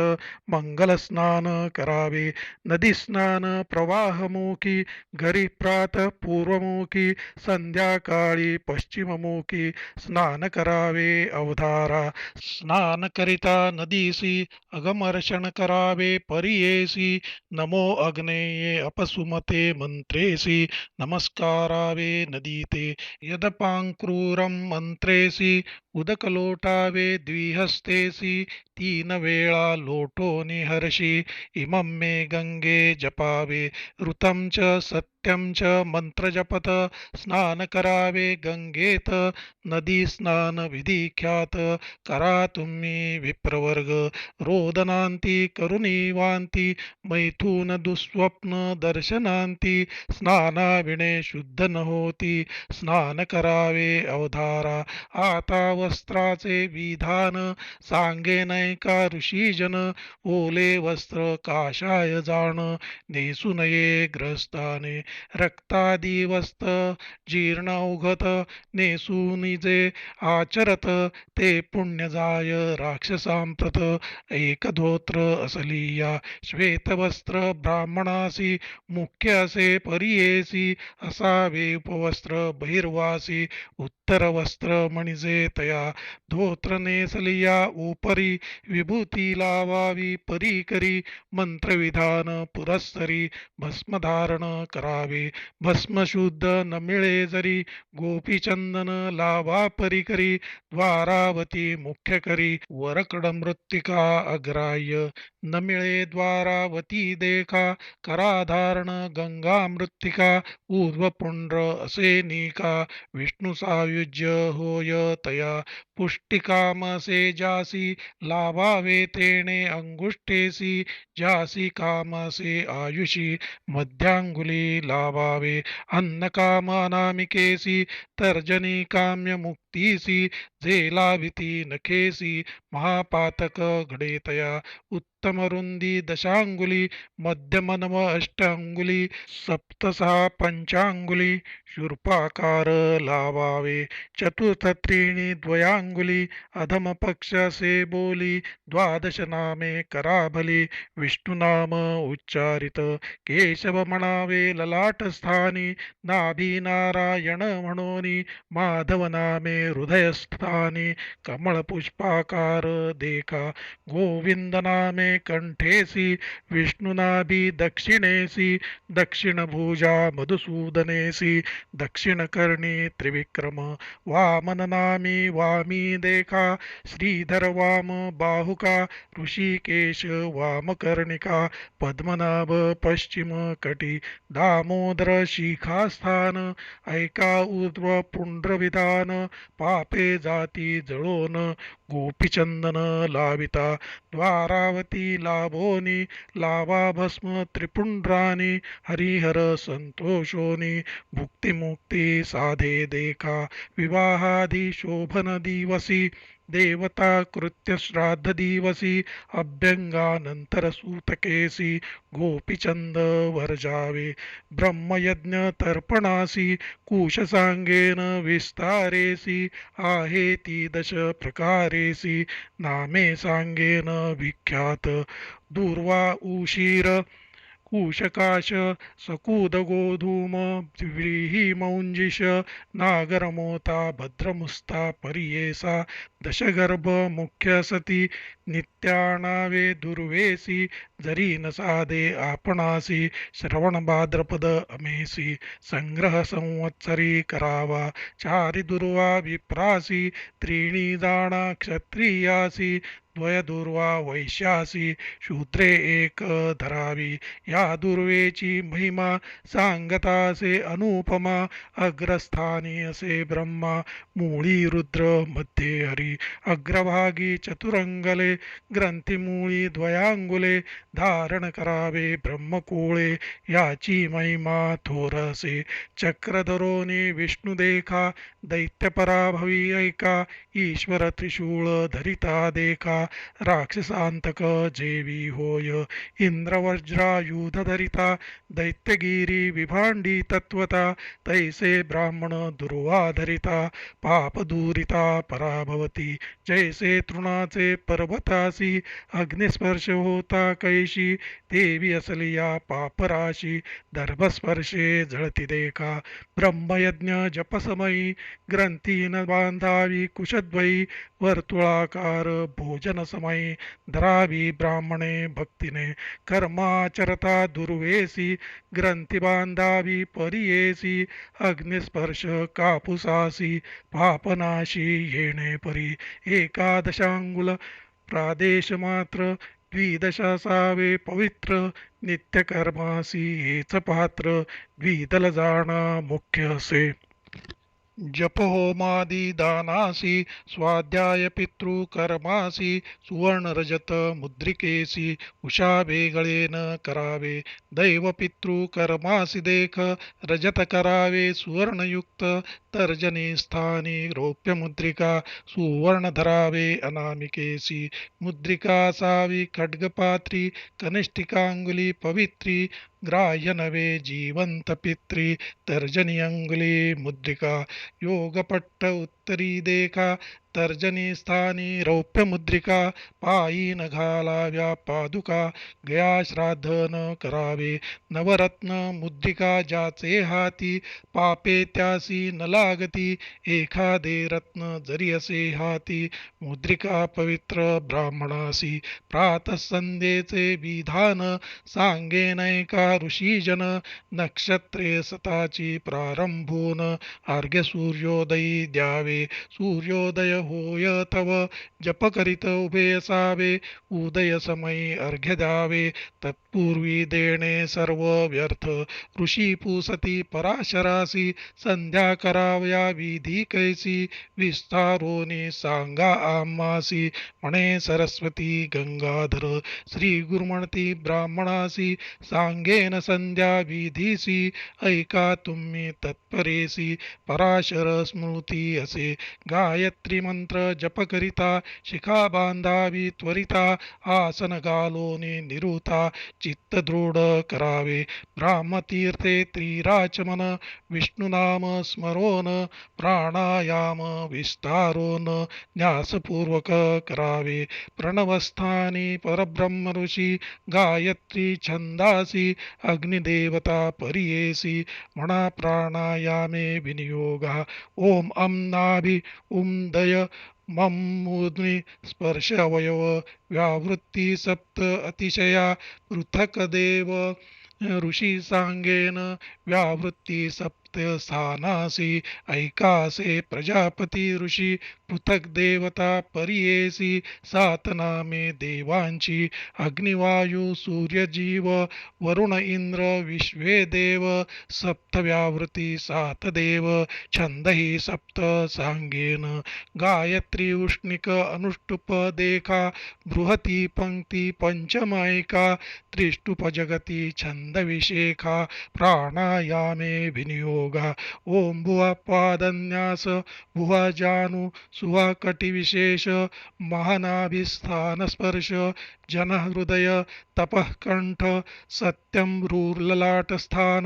मंगल स्नान करावे नदी स्नान प्रवाहमुखी घरी प्रात पूर्वमुखी संध्याकाळी पश्चिममुखी स्नान करावे अवधारा स्नान करिता नदीसी अगमर्षण करावे परियेसी नमो अग्नेये अपसुमते मंत्रेसी नमस्कारावे नदीते यदपांक्रूरं मंत्रेसी उदक लोटावे द्विहस्तेसी तीन वेळा लोटोनि हर्षी इमं मे गंगे जपावे ऋतं च सत्यं च मंत्र जपत स्नान करावे गंगेत नदी स्नान विधी ख्यात करा तुम्ही विप्रवर्ग रोदनांती करुणी वांती मैथून दुःस्वप्न दर्शनांती स्नानाविणे शुद्ध न होती स्नान करावे अवधारा आता वस्त्राचे विधान सांगे नैका ऋषीजन ओले वस्त्र काशाय जाण नेसू नये ग्रस्ताने रक्तादी वस्त्र जीर्ण उघत नेसू निजे आचरत ते पुण्य जाय राक्षसांप्रत एक धोत्र असलिया श्वेतवस्त्र ब्राह्मणासी मुख्य असे परियेसी असावे उपवस्त्र बहिर्वासी उत्तर वस्त्र मणिजे तया धोत्र नेसलिया उपरी विभूती लावावी परी करी मंत्रविधान पुरस्सरी भस्मधारण करावे भस्म शुद्ध न मिळे जरी गोपीचंदन लावा परी करी द्वारावती मुख्य करी वरकड मृत्तिका अग्राह्य न मिळे द्वारावती देखा कराधारण गंगा मृत्तिका ऊर्ध्वपुंड्र असे निका विष्णू सायुज्य होय तया पुष्टिकामसे जासी लाभावे तेणे अंगुष्ठेसी जासी कामसे आयुषी मध्यांगुली लावावे. अन्न काम अनामिकेसी तर्जनी काम्य मुक्तीसी, जे लाविती नखेसी महापातक घडेतया. उत्तम रुंदी दशांगुली, मध्यम नव अष्टांगुली, सप्तसहा पंचांगुली शूर्पाकार लावावे. चतुर्थ त्रीणि द्वयांगुली, अधम पक्षसे बोली, द्वादश नामे कराभली. विष्णुनाम उच्चारित केशव म्हणावे ललाटस्थानी, नाभी नारायण म्हणोनी माधव नामे हृदयस्थानी. कमळ पुष्पाकार देखा गोविंद नामे कंठेसी, विष्णुनाभी दक्षिणेसी, दक्षिण भुजा मधुसूदनेसी, दक्षिण कर्णी त्रिविक्रम. वामन नामी वामी देखा, श्रीधर वाम बाहुका, ऋषिकेश वामकर्णिका, पद्मनाभ पश्चिम कटी, दामोदर शिखास्थान. ऐका ऊर्ध्व पुंड्रविधान, पापे जाती जळोन गोपीचंदन लाविता. द्वारावती लाभोनी, लावा भस्म त्रिपुंड्रानी, हरिहर संतोषोनी भुक्तिमुक्ती साधे देखा. विवाहादि शोभन दिवसी, देवता कृत्य श्राद्ध दिवसी, अभ्यंगानंतर सूतकेसी गोपीचंद वर्जावे. ब्रह्मयज्ञ तर्पणासी, कुश सांगेन विस्तारेसी, आहे ती दश प्रकारेसी, नामे सांगेन विख्यात. दूर्वा उशीर कुशकाश, सकुद गोधूम, व्रीहिमौंजिष, नागरमोता, भद्रमुस्ता परियेसा, दशगर्भ मुख्य सती, नित्याणावे दुर्वेसी, जरी न साधे आपणासी, श्रवण भाद्रपद अमेसी. संग्रह संवत्सरी करावा, चारि दुर्वा विप्रासी, त्रीणी जाणा क्षत्रियासी, द्वयदुर्वा वैश्यासी, शूद्रे एक धरावी. या दुर्वेची महिमा सांगतासे अनुपमा, अग्रस्थानी असे ब्रह्मा, मूळी रुद्र मध्ये हरी. अग्रभागी चतुरंगले, ग्रंथीमूळी द्वयांगुले, धारण करावे ब्रह्मकोळे, याची महिमा थोरसे. चक्रधरोनी विष्णू देखा, दैत्य पराभवी ऐका, ईश्वर त्रिशूळ धरिता देखा. राक्षसांतक जेवी होय, इंद्रवज्रायुध धरिता, दैत्यगिरी विभांडी तत्वता, तैसे ब्राह्मण दुर्वा धरिता, पापदूरिता पराभवती. जैसे तृणाचे पर्वतासी, अग्निस्पर्श होता कैशी, देवी असली या पापराशी, दर्भस्पर्शे जळती देखा. ब्रह्मयज्ञ जपसमयी, ग्रंथीन बांधावी कुशद्वयी, वर्तुळाकार भोजन समयी, धरावी ब्राह्मणे भक्तीने. कर्माचरता दुर्वेसी, ग्रंथी बांधावी परियेसी, अग्निस्पर्श कापुसासी, पापनाशी येणे परी. एकादशांगुल प्रादेश मात्र, द्विदश असावे पवित्र, नित्यकर्मासी हेच पात्र, द्विदल जाणा मुख्य असे. जप होमादि दानासी, स्वाध्याय पितृकर्मासी, सुवर्ण रजत मुद्रिकेसी, उषा बेगळेन करावे. दैव पितृकर्मासी देख, रजत करावे सुवर्णयुक्त, तर्जनी स्थानी रौप्य मुद्रिका, सुवर्ण धरावे अनामिकेसी. मुद्रिका असावी खड्गपात्री, कनिष्ठिकांगुली पवित्री, ग्राह्य नवे जिवंत पित्री, तर्जनी अंगुली मुद्रिका. योगपट्ट उत्तरी देखा, तर्जनी स्थानी रौप्य मुद्रिका, पायी न घालाव्या पादुका, गया श्राद्ध न करावे. नवरत्न मुद्रिका ज्याचे हाती, पापे त्यासी न लागती, एखादे रत्न जरी असे हाती, मुद्रिका पवित्र ब्राह्मणासी. प्रातःसंध्येचे विधान, सांगेनैका ऋषीजन, नक्षत्रे सताची प्रारंभून, अर्घ्य सूर्योदयी द्यावे. सूर्योदय होय तव जप करीत उभे असावे उदय समयी अर्घ्य द्यावे तत्पूर्वी देणे सर्व व्यर्थ ऋषी पुसती पराशरासी संध्या करावया विधी कैसी विस्तारोनी सांगा आम्हासी म्हणे सरस्वती गंगाधर श्री गुरुमणती ब्राह्मणासी सांगेन संध्या विधीसी ऐका तुम्ही तत्परेसी पराशर स्मृती असे गायत्री मंत्र जप करिता शिखा बांधावी त्वरिता आसन घालोनी निरुता चित्त दृढ करावे ब्राह्मतीर्थे त्रिराचमन विष्णुनाम स्मरोन प्राणायाम विस्तारोन न्यासपूर्वक करावे प्रणवस्थानी परब्रह्म ऋषी गायत्री छंदासी अग्निदेवता परियेसी म्हणा प्राणायामे विनियोगा ओम अम नाभि उमदय मम मूर्ध्नि स्पर्श अवयव व्यावृत्ती सप्त अतिशया पृथक देव ऋषी सांगेन व्यावृत्ती सप्त स्थानासी ऐकासे प्रजापती ऋषी पृथक देवता परियेसी सात नामे देवांची अग्निवायू सूर्यजीव वरुण इंद्र विश्वे देव सप्त व्यावृती सात देव छंद ही सप्त सांगेन गायत्री उष्णिक अनुष्टुप देखा बृहती पंक्ती पंचमायिका त्रिष्टुप जगती छंद विशेखा प्राणायामे विनियोगा ओम भुवा पादन्यास भुवा जानु सुहा कटी विशेष महानाभिस्थान स्पर्श जन हृदय तपः कंठ सत्यम भ्रूर्ललाट स्थान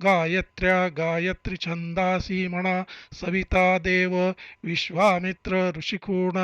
गायत्र्या गायत्री छंदासी म्हणा सविता देव विश्वामित्र ऋषिकोण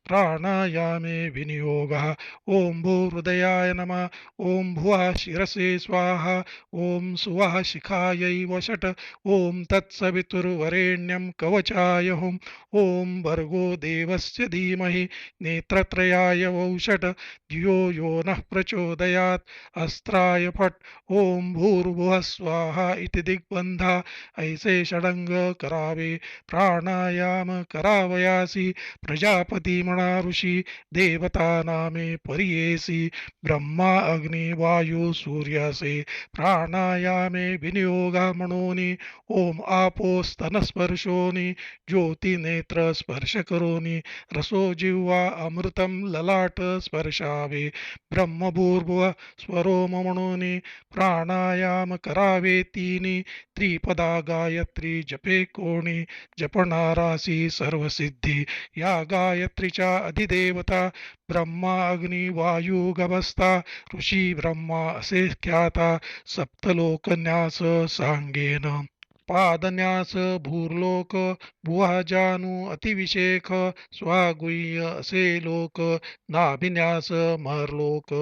प्राणायामे विनियोगा ओम भू हृदयाय नमः ओम भुवः शिरसे स्वाहा ओम सुवः शिखायै वषट ओम तत्सवितुर्वरेण्यं कवचाय हुम् ओम भर्गो देवस्य धीमहि नेत्रत्रयाय वौषट धियो यो नः प्रचोदयात् अस्त्राय फट ओम भूर्भुवः स्वाहा इति दिग्बंधा ऐसे षडंग करावे प्राणायाम करावयासी प्रजापती म्हणा ऋषी देवता नामे परियेसी ब्रह्मा अग्नि वायू सूर्यासे प्राणायामे विनियोगा म्हणोनी ओम आपो स्तनस्पर्शोनी ज्योती नेत्र स्पर्श करोनी रसो जिव्हा अमृतम ललाट स्पर्शावे ब्रह्मभूर्भुव स्वरोम म्हणोनी प्राणायाम करावे तिनी त्रिपदा गायत्री जपे कोणी जपणारासी सर्वसिद्धी या गायत्रीच्या अधिदेवता ब्रह्मा अग्नी वायू गभस्ता ऋषी ब्रह्मा असे ख्याता सप्तलोकन्यास सांगेन पादन्यास भूर्लोक भुवा जानु अतिविशेख स्वागुह्य असे लोक नाभिन्यास महर्लोक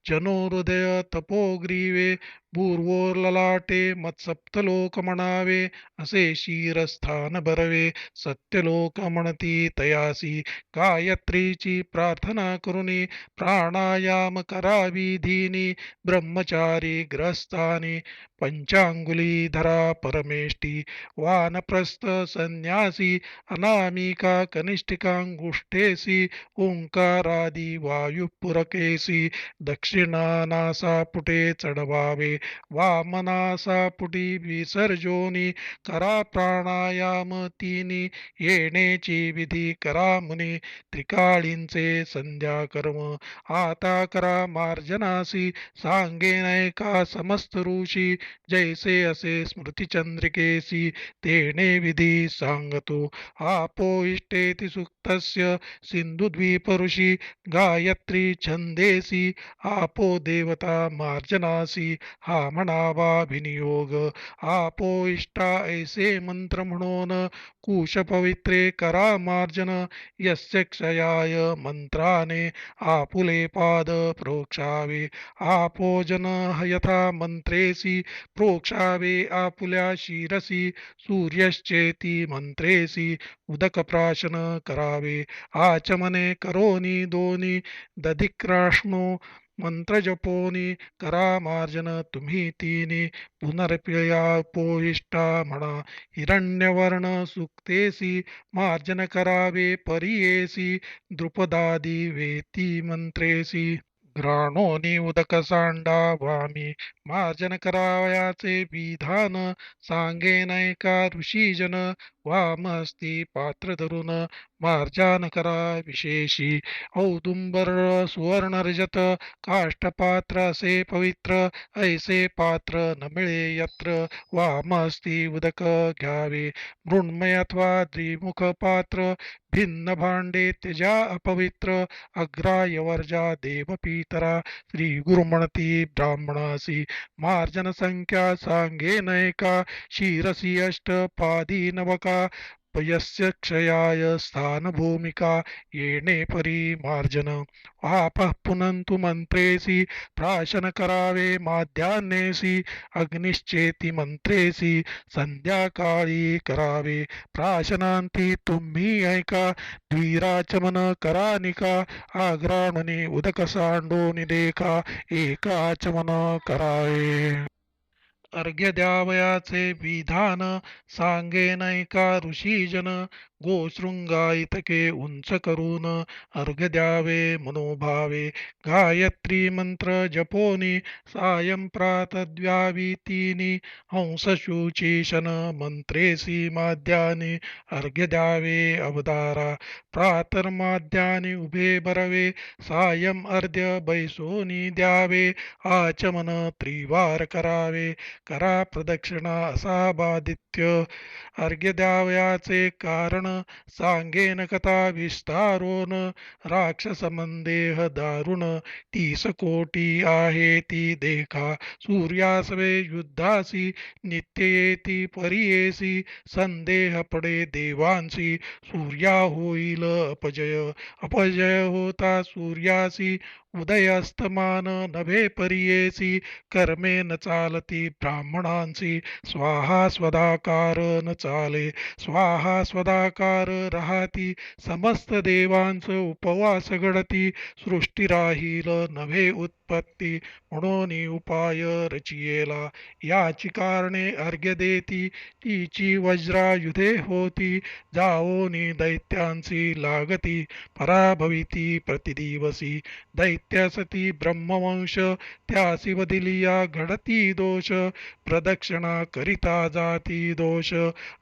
जनो हृदय तपोग्रीवे भूर्वोर ललाटे मत्सप्तलोक म्हणावे असे शिरस्थान भरवे सत्यलोक म्हणती तयासी गायत्रीची प्रार्थना करुनी प्राणायाम करावी धीनी ब्रह्मचारी ग्रस्तानी पंचांगुली धरा परमेष्टी वानप्रस्थ संन्यासी अनामिका कनिष्ठिकांगुष्ठेसी ओंकारादी वायुपुरकेसी दक्षिणानासा पुटे चढवावे वामनासा पुटी विसर्जोनी करा प्राणायाम तिनी येण्याची विधी करा मुनी त्रिकाळींचे संध्या कर्म आता करा मार्जनासी सांगेन समस्त ऋषी जैसे असे स्मृतिचंद्रिकेसी तेने विधी सांगतो आपो इष्टेति सुक्तस्य सिंधुद्वीप ऋषी गायत्री छंदेसी आपो देवता मार्जनासी हा म्हणावा विनियोग आपो इष्टा ऐसे मंत्र म्हणून कुश पवित्रे करा मार्जन यस्य क्षयाय मंत्राने आपुले पाद प्रोक्षावे आपोजन यथा मंत्रेसी प्रोक्षावे आपुल्या शिरसी सूर्यश्चेती मंत्रेसी उदक प्राशन करावे आचमने करोनी दोनी दधिक्राष्णो मंत्र जपोनी करा मार्जन तुम्ही तिनी पुनर्पिया पोविष्टा म्हणा हिरण्यवर्ण सुक्तेसी मार्जन करावे परियेसी द्रुपदादी वेती मंत्रेसी घ्राणोनी उदक सांडा वामी मार्जन करावयाचे विधान सांगेन एका ऋषीजन वामस्ती पात्र धरून मार्जन करा विशेषी औदुंबर सुवर्ण रजत काष्ठपात्र असे पवित्र ऐसे पात्र न मिळे यत्र वामस्ती उदक घ्यावे मृण्मय अथवा द्विमुख पात्र भिन्न भांडे त्यजा अपवित्र अग्राय वर्जा देव पितरा श्री गुरु म्हणती ब्राह्मणासी मार्जन संख्या सांगे नैका शिरसी अष्टपादी नवका यस्य क्षयाय स्थानभूमिका येणे परिमार्जन आपः पुनंतु मंत्रेसी प्राशन करावे माध्यान्नेसी अग्निश्चेती मंत्रेसी संध्याकाळी करावे प्राशनांती तुम्ही ऐका द्विराचमन करानिका आग्राणने उदक सांडोनि देखा एकाचमन करावे अर्घ्य द्यावयाचे विधान सांगेन एका ऋषीजन गोशृंगायितके उंच करून अर्घ्य द्यावे मनोभावे गायत्री मंत्र जपोनी सायं प्रातद्व्यावी तिनी हंसशुचीशन मंत्रेसी माद्यानी अर्घ्य द्यावे अवतारा प्रातर्माद्यानी उभे बरवे सायं अर्ध्य बैसोनी द्यावे आचमन त्रिवार करावे करा प्रदक्षिणा असा बादित्य अर्घ्य द्यावयाचे कारण सांगेन कथा विस्तारोन राक्षस मंदेह दारुण 30 कोटी आहे ती देखा सूर्यासवे युद्धासी नित्य येती परियेसी संदेह पडे देवांसी सूर्या होईल अपजय अपजय होता सूर्यासी उदयास्तमान नभे परियेसी कर्मे न चालती ब्राह्मणांसी स्वाहा स्वदाकार न चाले स्वाहा स्वदाकार राहती समस्त देवांचं उपवास घडती सृष्टी राहील नव्हे उत्पत्ती म्हणून उपाय रचियेला याची कारणे अर्घ्य देती तिची वज्रायुधे होती जाओनी दैत्यांची लागती पराभविती प्रतिदिवसी दैत्यासती ब्रह्मवंश त्यासी वदिलिया घडती दोष प्रदक्षिणा करिता जाती दोष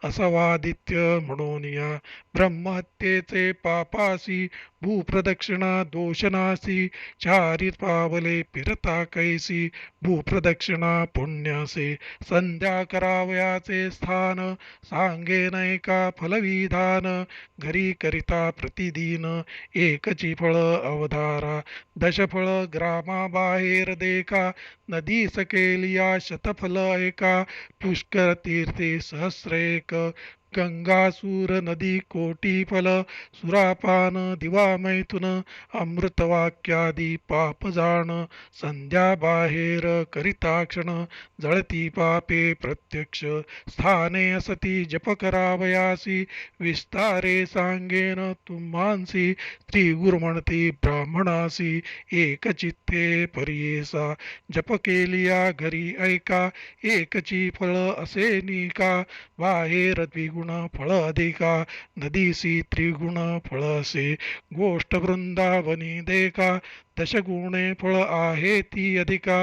असवादित्य म्हणून या ब्रह्महत्येचे पापासी भूप्रदक्षिणा दोषनासी चारी पावले फिरता कैसी भूप्रदक्षिणा पुण्यासे संध्या करावयाचे स्थान सांगेन एका फलविधान घरी करिता प्रतिदिन एकची फळ अवधारा दशफळ ग्रामाबाहेर देखा नदी सकेलिया शतफल एका पुष्कर तीर्थे सहस्रेक गंगासूर नदी कोटी फल सुरापान दिवा मैथुन अमृतवाक्यादी पाप जाण संध्या बाहेर करिताक्षण जळती पापे प्रत्यक्ष स्थाने असती जप करावयासी विस्तारे सांगेन तुम्हांसी श्री गुरु म्हणती ब्राह्मणासी एकचित्ते परियेसा जप केलिया घरी ऐका एकची फळ असे निका बाहेर द्विगुण फळ अधिका नदीसी त्रिगुण फळ असे गोष्ट वृंदावनी देखा दशगुणे फळ आहे ती अधिका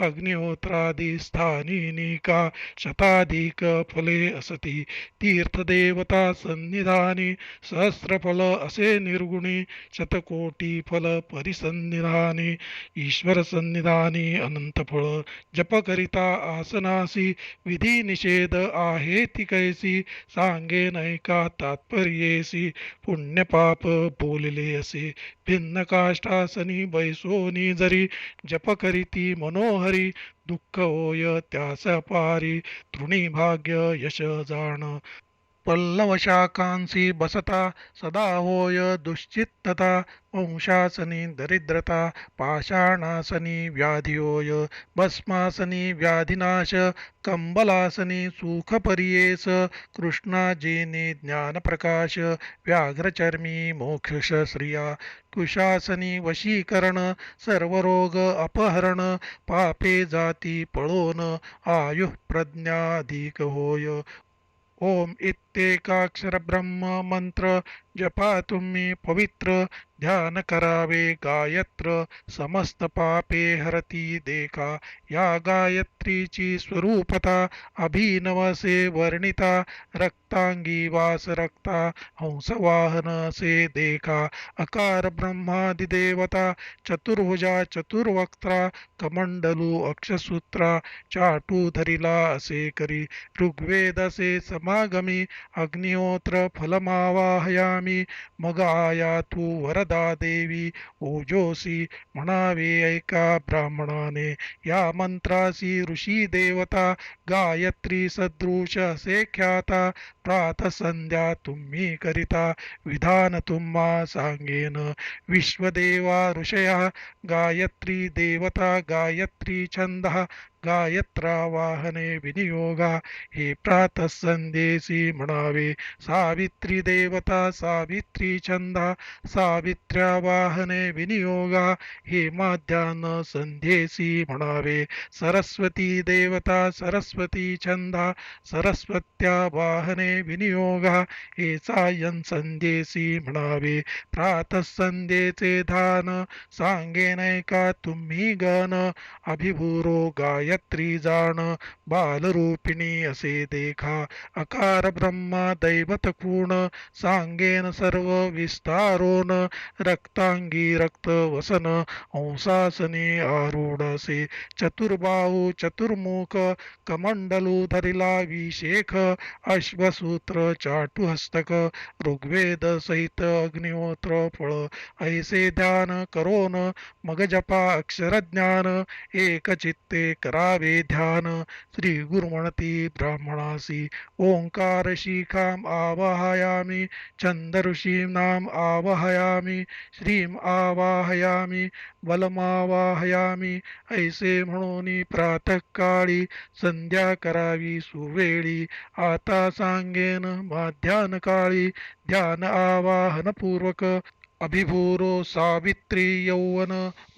अग्निहोत्रादी स्थानिका शताधिक फले असती तीर्थदेवता सन्निधानी सहस्रफल असे निर्गुणी शतकोटी फल परिसन्निधानी ईश्वर सन्निधानी अनंत फळ जप करिता आसनासी विधी निषेध आहे ती कैसी सांगे नैका तात्पर्येसी पुण्यपाप बोलले असे भिन्न काष्टासनी बैसोनी जरी जप करीती मनोहरी दुःख होय त्यास पारी तृणी भाग्य यश जाण पल्लवशाखांसी बसता सदा होय दुश्चित्तता वंशासनी दरिद्रता पाषाणासनी व्याधी होय भस्मासनी व्याधिनाश कंबलासनी सुखपरियेस कृष्णाजीनी ज्ञानप्रकाश व्याघ्रचर्मी मोक्ष श्रिया कुशासनी वशीकरण सर्वरोग अपहरण पापे जाती पळोन आयुः प्रज्ञाधिक होय ओम इत्येकाक्षर ब्रह्म मंत्र जपा तुम्ही पवित्र ध्यान करावे गायत्र समस्त पापे हरती देखा या गायत्रीची स्वरूपता अभिनवसे वर्णिता रक्तांगी वास रक्ता हंसवाहन से देखा अकार ब्रह्मादिदेवता चतुर्भुजा चतुर्वक्त्रा कमंडलू अक्षसूत्रा चाटू धरिला असे करी ऋग्वेदसे समागमी अग्निहोत्र फलमावाहयामी मग आया तू वरदा देवी ओजोसी म्हणावे ऐका ब्राह्मणाने या मंत्रासी ऋषी देवता गायत्री सदृश असे ख्याता प्रातसंध्या तुम्ही करिता विधान तुम्हा सांगेन विश्वदेवा ऋषया गायत्री देवता गायत्री छंद गायत्रा वाहने विनियोगा हे प्रातसंदेशी म्हणावे सावित्री देवता सावित्री छंदा सावित्र्या वाहने विनियोगा हे माध्यान संध्येसी म्हणावे सरस्वती देवता सरस्वती छंदा सरस्वत्या वाहने विनियोगा हे सायं संध्येसी म्हणावे प्रातसंध्येचे धान सांगेनैका तुम्ही गण अभिभूरो गायत्री जाण बालरूपिणी असे देखा अकार ब्रह्मा दैवत खूण सांगेन सर्व विस्तारोन रक्तांगी रक्त वसन हंसासनी आरूढ असे चतुर्बाहू चतुर्मुख कमंडलू धरिला विशेख अश्वसूत्र चाटुहस्तक ऋग्वेद सहित अग्निहोत्र फळ ऐसे ध्यान करोन मग जपा अक्षरज्ञान एक चित्ते करावे ध्यान श्री गुरु म्हणती ब्राह्मणासी ओंकार शिखाम आवाहयामी छंद ऋषीनाम आवाहयामी श्रीम आवाहयामी बलमावाहयामी ऐसे म्हणून प्रातःकाळी संध्या करावी सुवेळी आता सांगेन माध्यान काळी ध्यान आवाहनपूर्वक अभिभूरो सावित्री यौवन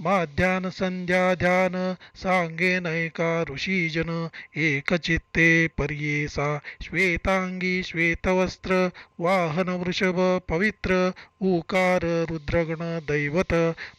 माध्यान संध्या ध्यान सांगेनैका ऋषीजन एकचित्ते पर्येसा श्वेतांगी श्वेतवस्त्र वाहन वृषभ पवित्र उकार रुद्रगण दैवत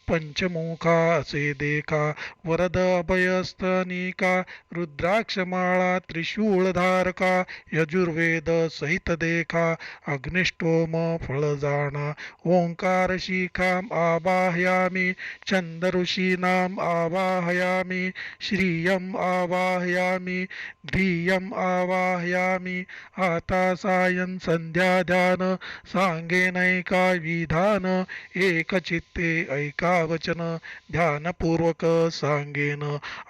पंचमुखा असे देखा वरद अभयस्तनिका रुद्राक्षमाळा त्रिशूळधारका यजुर्वेद सहित देखा अग्निष्टोम फळ जाणा ओंकार शिखाम आवाहयामी छंद ऋषीनाम आवाहयामी श्रियम आवाहयामी ध्रियम आवाहयामी आता सायं संध्या ध्यान सांगेनैका विधान एकचित्ते ऐका वचन ध्यानपूर्वक सांगेन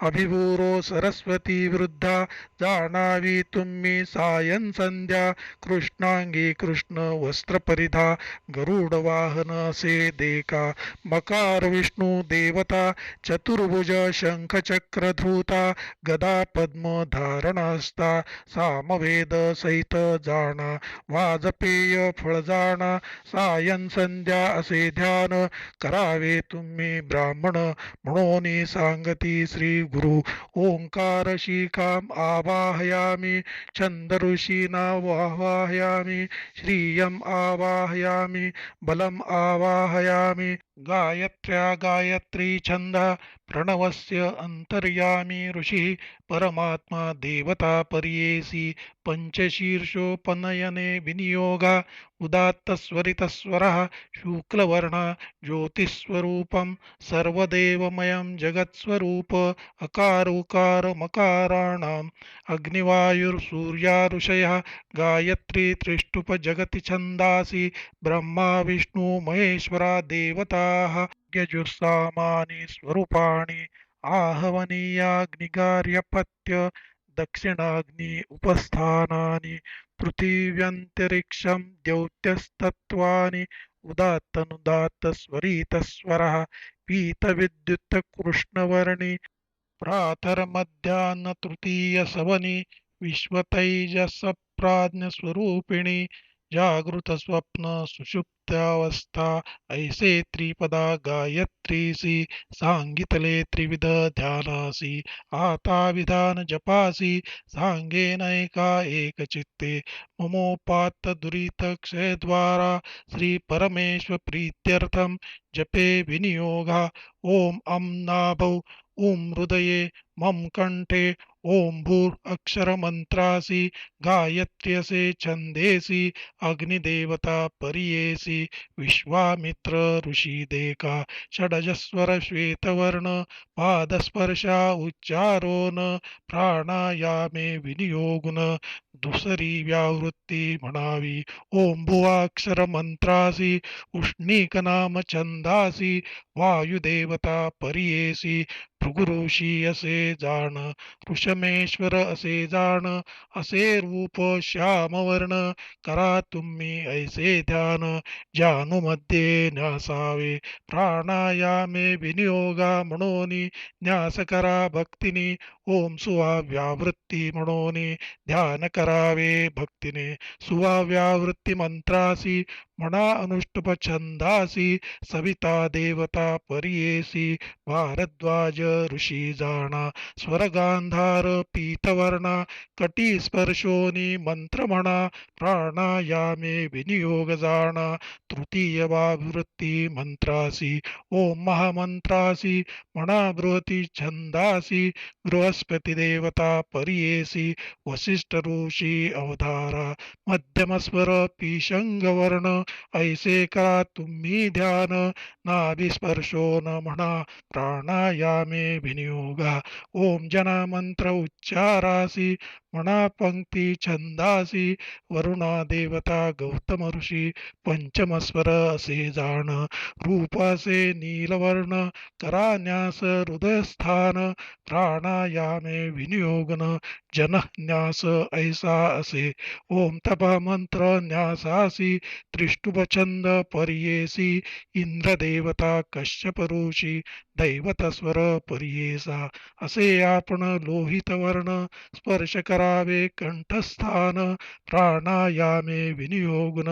अभिभूरो सरस्वती वृद्धा जाणावी तुम्ही सायं संध्या कृष्णांगी कृष्ण वस्त्र परिधा गरुड वाहन असे देखा मकार विष्णू देवता चतुर्भुज शंख चक्र धृता गदा पद्म धारणास्ता सामवेद सहित जाणा वाजपेय फळ जाणा सायं संध्या असे ध्यान करावे तुम्ही ब्राह्मण म्हणून सांगती श्री गुरु ओंकार शिखाम आवाहयामी छंद ऋषीना आवाहयामी श्रियम आवाहयामी बलम आवाहयामी गायत्र्या गायत्री छंद प्रणवस्य अंतर्यामी ऋषी परमात्मा देवता पर्येसी पंचशीर्षोपनयने विनियोगा उदात्तस्वरितस्वरः शुक्लवर्ण ज्योतिस्वरूपं सर्वदेवमयं जगत्स्वरूप अकार उकार मकाराणाम् अग्निवायुर्सूर्या ऋषयः गायत्री त्रिष्टुप जगति छन्दासि ब्रह्मा विष्णु महेश्वरा देवताः यजुस्सामानि स्वरूपाणि आहवनीयाग्निगार्यपत्य दक्षिणाग्नि उपस्थानानि पृथिव्यन्तरिक्षं द्यौत्यस्तत्त्वानि उदात्तनुदात्तस्वरितस्वरः पीतविद्युत्कृष्णवर्णी प्रातर्मध्याह्नतृतीयसवनि विश्वतैजसप्राज्ञस्वरूपिणि जागृतस्वप्न सुषुप्त्यावस्था ऐसे त्रिपदा गायत्रीसि सांगितले त्रिविध ध्यानासि आता विधान जपासि सांगेनैका एकचित्ते ममोपात्त दुरित क्षयद्वारा श्री परमेश्वर प्रीत्यर्थम जपे विनियोगा ओम अं नाभौ ॐ हृदये मम कंठे ॐ भूर् अक्षरमन्त्रासि गायत्र्यसे छन्देसि अग्निदेवता पर्येसि विश्वामित्र ऋषिदेका षडजस्वर श्वेतवर्ण पादस्पर्शा उच्चारो न प्राणायामे विनियोगुन दुसरी व्यावृत्ती म्हणावी ओम भुवाक्षर मंत्रासी उष्णीकनाम छंदासी वायुदेवता पर्येसी भृगुऋषी असे जाण ऋषमेश्वर असे जाण असे रूप श्यामवर्ण करा तुम्ही ऐसे ध्यान जानुमध्ये न्यासावे प्राणायामे विनियोगा म्हणून न्यास करा भक्तिनी ओम सुवाव्यावृत्ती म्हणून ध्यान करावे भक्तीने सुवाव्यावृत्ती मंत्रासी म्हणा अनुष्टुप छंदासी सविता देवता पर्येसी भारद्वाज ऋषी जाणा स्वरगांधार पीतवर्णा कटी स्पर्शोनी मंत्र म्हणा प्राणायामे विनियोग जाणा तृतीय वावृत्ती मंत्रासी ओम महामंत्रासी म्हणा बृहती छंदासी बृहस्पती देवता पर्येसी वसिष्ठ ऋषी अवतारा मध्यमस्वर पिशंगवर्ण ऐसे करा तुम्ही ध्यान नाभिस्पर्शो न म्हणा प्राणायामे विनियोगा ओम जना मंत्र उच्चारासी म्हणा पंक्ती छंदासी वरुणा देवता गौतम ऋषी पंचमस्वर असे जाण रूपासे नीलवर्ण करा न्यास हृदयस्थान प्राणायामे विनियोगन जनन्यास ऐसा असे ओम तप मंत्र न्यासासी त्रिष्टुपछंद पर्येसी इंद्रदेवता कश्यप ऋषी दैवतस्वर पर्येसा असे आपण लोहित वर्ण स्पर्श करावे कंठस्थान प्राणायामे विनियोगन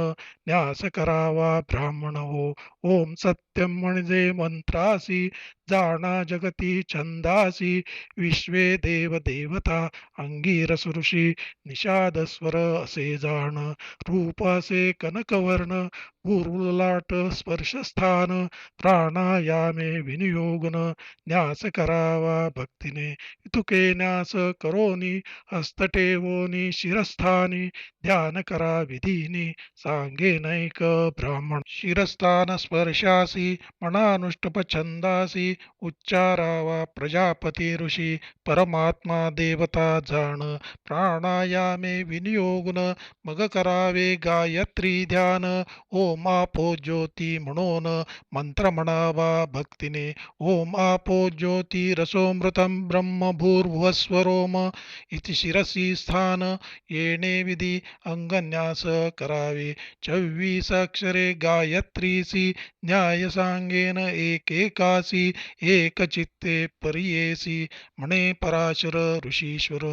न्यास करावा ब्राह्मण हो ओम सत्यम म्हणजे मंत्रासी जाणा जगती छंदासी विश्वे देव देवता अंगीरस ऋषी निषादस्वर असे जाण रूप असे कनकवर्ण गुरुलाट स्पर्शस्थान प्राणायामे विनियोगन न्यास करावा भक्तीने इतुके न्यास करोनी हस्तटेवोनी शिरस्थानी ध्यान करा विधीनी सांगे नैक ब्राह्मण शिरस्थान स्पर्शासी मनानुष्टप छंदासी उच्चारावा प्रजापती ऋषी परमात्मा देवता जाण प्राणायामे विनियोगन मग करावे गायत्री ध्यान ओम आपो ज्योती म्हणून मंत्र म्हणावा भक्तीने ओम आपो ज्योती रसोमृतम ब्रह्म भूर्भुवस्वरोम इति शिरसी स्थान येणे विधी अंगन्यास करावे 24 अक्षरे गायत्रीसी न्याय सांगेन एकेकासी एकचित्ते पर्येसी म्हणे पराशर ऋषीश्वर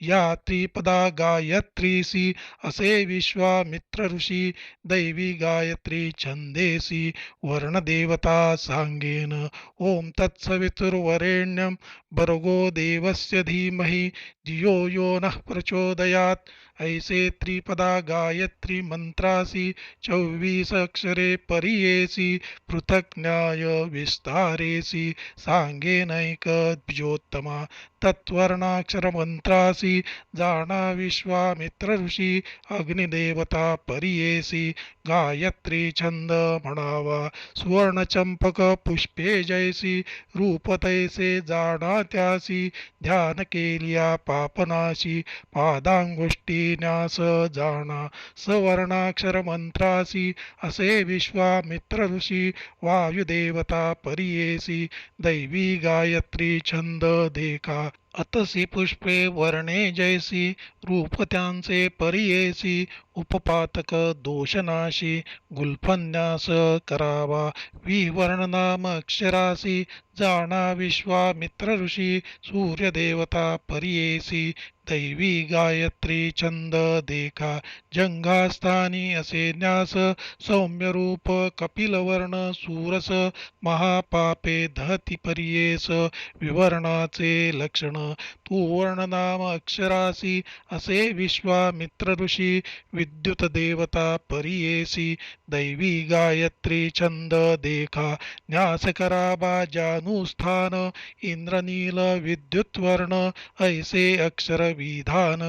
या त्रिपदा गायत्रीसी असे विश्वामित्र ऋषी दैवी गायत्री छंदेसी वर्णदेवता सांगेन ओम तत्सवितुर्वरेण्यं भर्गो देवस्य धीमहि धियो यो नः प्रचोदयात् ऐसे त्रिपदा गायत्री मंत्रासी 24 अक्षरे पर्येसी पृथक न्याय विस्तारेसी सांगेनैक द्विजोत्तमा तत्वर्णाक्षर मंत्रासी जाणा विश्वामित्र ऋषी अग्निदेवता पर्येसी गायत्री छंद म्हणावा सुवर्णचंपक पुष्पे जैसी रूप तैसे जाणा त्यासी ध्यान केलिया पापनाशी पादांगुष्टी न्यास जाणा सवर्णाक्षर मंत्रासी असे विश्वामित्र ऋषी वायुदेवता पर्येसी दैवी गायत्री छंद देखा अतसी पुष्पे वर्णे जैसी रूप त्यांचे परियेसी उपपातक दोषनाशी गुल्फन्यास करावा विवर्णनाम अक्षरासी जाणा विश्वामित्र ऋषी सूर्यदेवता परियेसी दैवी गायत्री छंद देखा जंघास्थानी असे न्यास सौम्य रूप कपिलवर्ण सूरस महापापे दहती परियेस विवरणाचे लक्षण तू वर्णनाम अक्षरासी असे विश्वामित्र ऋषी विद्युत देवता परियेसी दैवी गायत्री छंद देखा न्यास कराबा जानुस्थान इंद्रनील विद्युत्वर्ण ऐसे अक्षर विधान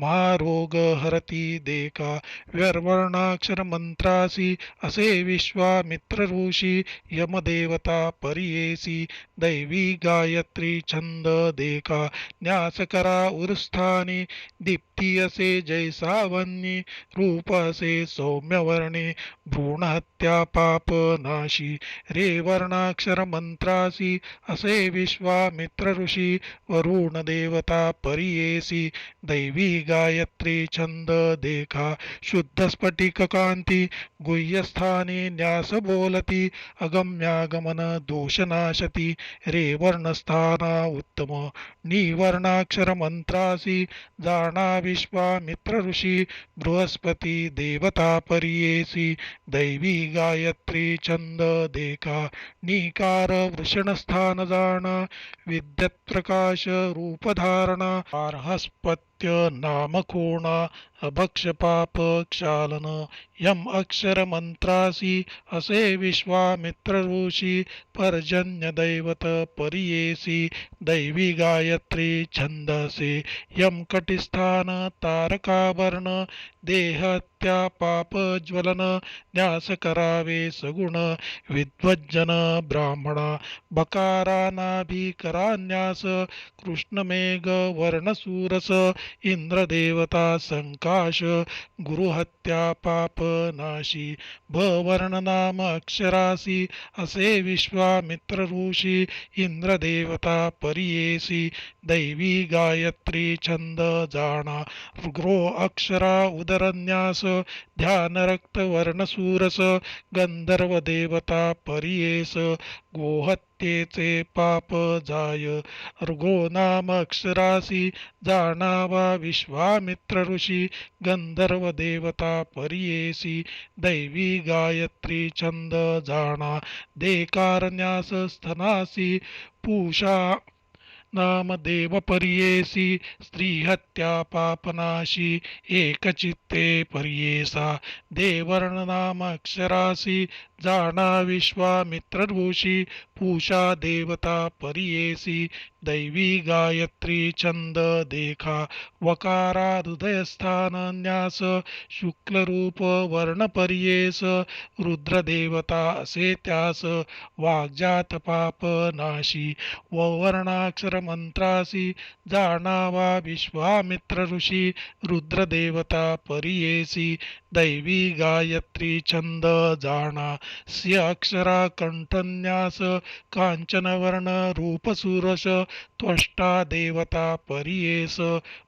महारोग हरती देखा व्यर्वर्णाक्षर मंत्रासी असे विश्वामित्र ऋषी यमदेवता परियेसी दैवी गायत्री छंद देखा न्यास करा उरस्थानी दीप्ती असे जैसावन्नी रूप असे सौम्यवर्णे भ्रूणहत्या पाप नाशी रे वर्णाक्षर मंत्रासी असे विश्वामित्र ऋषी वरुण देवता परियेसी दैवी गायत्री छंद देखा शुद्ध स्फटिक कांती गुह्यस्थानी न्यास बोलती अगम्यागमन दोषनाशती रे वर्णस्थाना उत्तम निवर्णाक्षर मंत्रासी जाणा विश्वामित्र ऋषी बृहस्पती देवता परियेसी दैवी गायत्री छंद देखा निकार वृषणस्थान जाणा विद्यत प्रकाश रूपधारणा आर्हस्पत्य नामकोणा अभक्ष पाप क्षालन यम अक्षर मंत्रासी असे विश्वामित्र ऋषी पर्जन्य दैवत परियेसी दैवी गायत्री छंदसे यम कटिस्थान तारकावर्ण देहत्या पाप ज्वलन न्यास करावे सगुण विद्वज्जन ब्राह्मणा बकारा नाभी करान्यास कृष्णमेघ वर्णसूरस इंद्रदेवता संकाश गुरुहत्या पाप नाशी भवर्ण नाम अक्षरासी असे विश्वामित्र ऋषी इंद्रदेवता परियेसी दैवी गायत्री छंद जाणा ऋग्रो अक्षरा उदरन्यास ध्यान रक्त वर्णसूरस गंधर्व देवता परियेस गोहत्येचे पाप जाय ऋगो नाम अक्षरासी जाणावा विश्वामित्र ऋषी गंधर्व देवता परियेसी दैवी गायत्री छंद जाणा देकारन्यास स्तनासी पूषा नामदेव परियेसी स्त्रीहत्या पापनाशी एकचित्ते परियेसा देवर्ण नाम अक्षरासी जाणा विश्वामित्र ऋषी पूषा देवता परियेसी दैवी गायत्री छंद देखा वकारा हृदयस्थान न्यास शुक्लरूप वर्ण परियेस रुद्रदेवता असे त्यास वाग्जात पाप नाशी वर्णाक्षर मंत्रासी जाणावा विश्वामित्र ऋषी रुद्रदेवता परियेसी दैवी गायत्री छंद जाणा स्य अक्षरा कंठन्यास कांचनवर्ण रूपसुरस त्वष्टा देवता परियेस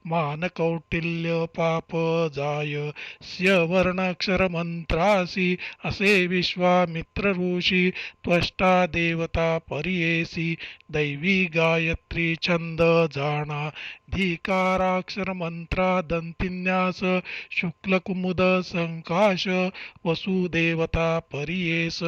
मानकौटिल्य पाप जाय स्य वर्णाक्षर मंत्रासी असे विश्वामित्र ऋषी त्वष्टा देवता परियेसी दैवी गायत्री छंद जाणा धीकाराक्षर मंत्रा दंतिन्यास शुक्लकुमुद संकाश वसुदेवता परियेस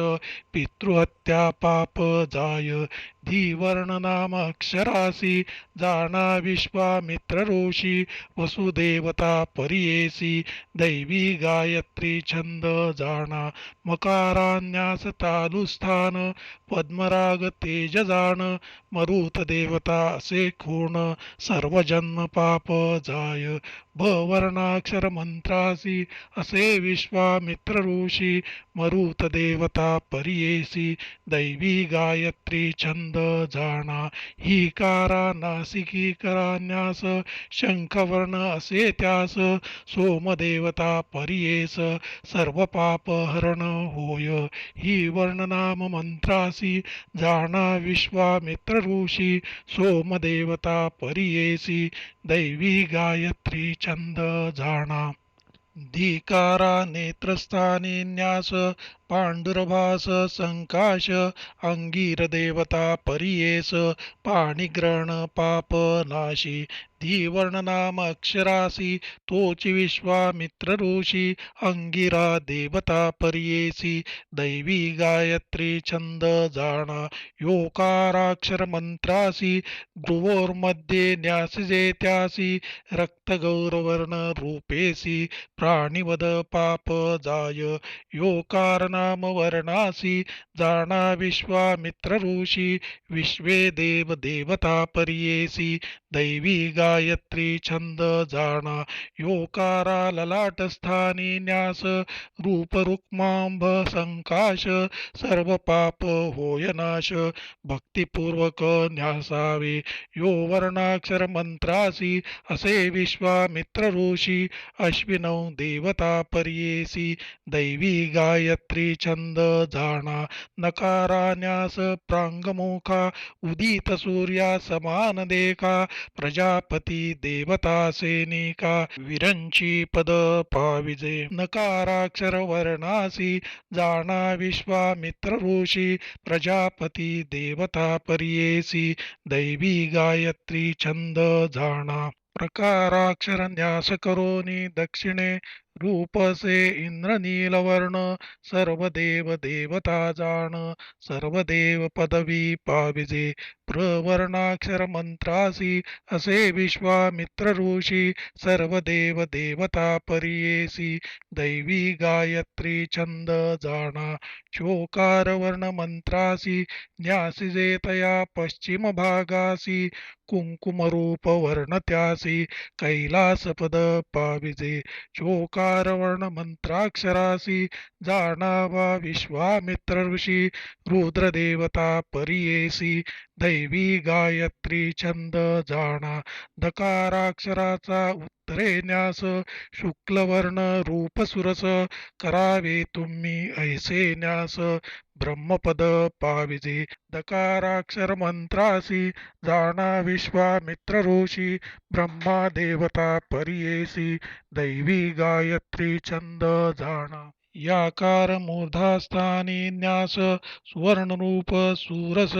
पितृहत्या पाप जाय धीवर्ण नाम अक्षरासी जाणा विश्वामित्र ऋषी वसुदेवता परियेसी दैवी गायत्री छंद जाणा मकारान्यास तालुस्थान पद्मराग तेज जाण मरुत देवता असे खूण सर्व जन्म पाप जाय भवर्णाक्षर मंत्रासी असे विश्वामित्र ऋषी मरुत देवता परियेसी दैवी गायत्री छंद छंद जाणा. ही कारा नासिकी करान्यास शंखवर्ण असे त्यास. सोमदेवता परियेस सर्व पाप हरण होय. ही वर्णनाम मंत्रासी जाणा विश्वामित्र ऋषी. सोमदेवता परियेसी दैवी गायत्री छंद जाणा. धिकारा नेत्रस्थानी न्यास पांडुरभास संकाश. अंगीर देवता परियेस पाणिग्रहण पाप नाशी. धीवर्णनाम अक्षरासी तोची विश्वामित्र ऋषी. अंगिरा देवता परियेसी दैवी गायत्री छंद जाणा. योकाराक्षर मंत्रासी भ्रुवोर्मध्ये न्यासिजे त्यासी. रक्तगौरवर्ण रूपेसी प्राणिवद पाप जाय. योकार नाम वर्णासी जाणा विश्वामित्र ऋषी. विश्वे देव देवता परियेसी दैवी गायत्री छंद जाणा. योकारा ललाटस्थानी न्यास रूप रुक्मांभ संकाश. सर्व पाप होय नाश भक्तिपूर्वक न्यासावे. यो वर्णाक्षर मंत्रासी असे विश्वामित्र ऋषी. अश्विनौ देवता परियेसी दैवी गायत्री छंद जाणा. नकारान्यास प्रांगमुखा उदित सूर्या समान देखा. प्रजापती देवता सैनिका विरंची पद पाविजे. नकाराक्षर वर्णासी जाणा विश्वामित्र ऋषी. प्रजापती देवता परियेसी दैवी गायत्री छंद जाणा. प्रकाराक्षर न्यास करोनी दक्षिणे रूपसे इंद्रनीलवर्ण. सर्वदेव देवता जाण सर्वदेव पदवी पाविजे. प्रवर्णाक्षर मंत्रासी असे विश्वामित्र ऋषी. सर्वदेव देवता परियेसी दैवी गायत्री छंद जाणा. चोकार वर्ण मंत्रासी न्यासिजे तया पश्चिम भागासी. कुंकुमरूप वर्ण त्यासी कैलासपद पाविजे. चोकार वर्ण मंत्राक्षरासी जाणावा विश्वामित्र ऋषी. रुद्रदेवता परियेसी दैवी गायत्री छंद जाणा. दकाराक्षराचा उत्तरे न्यास शुक्लवर्ण रूप सुरस. करावे तुम्ही ऐसे न्यास ब्रह्मपद पाविजे. दकाराक्षर मंत्रासी जाणा विश्वामित्र ऋषी. ब्रह्मा देवता परियेसी दैवी गायत्री छंद जाणा. याकार मूर्धास्थानी न्यास सुवर्णरूप सूरस.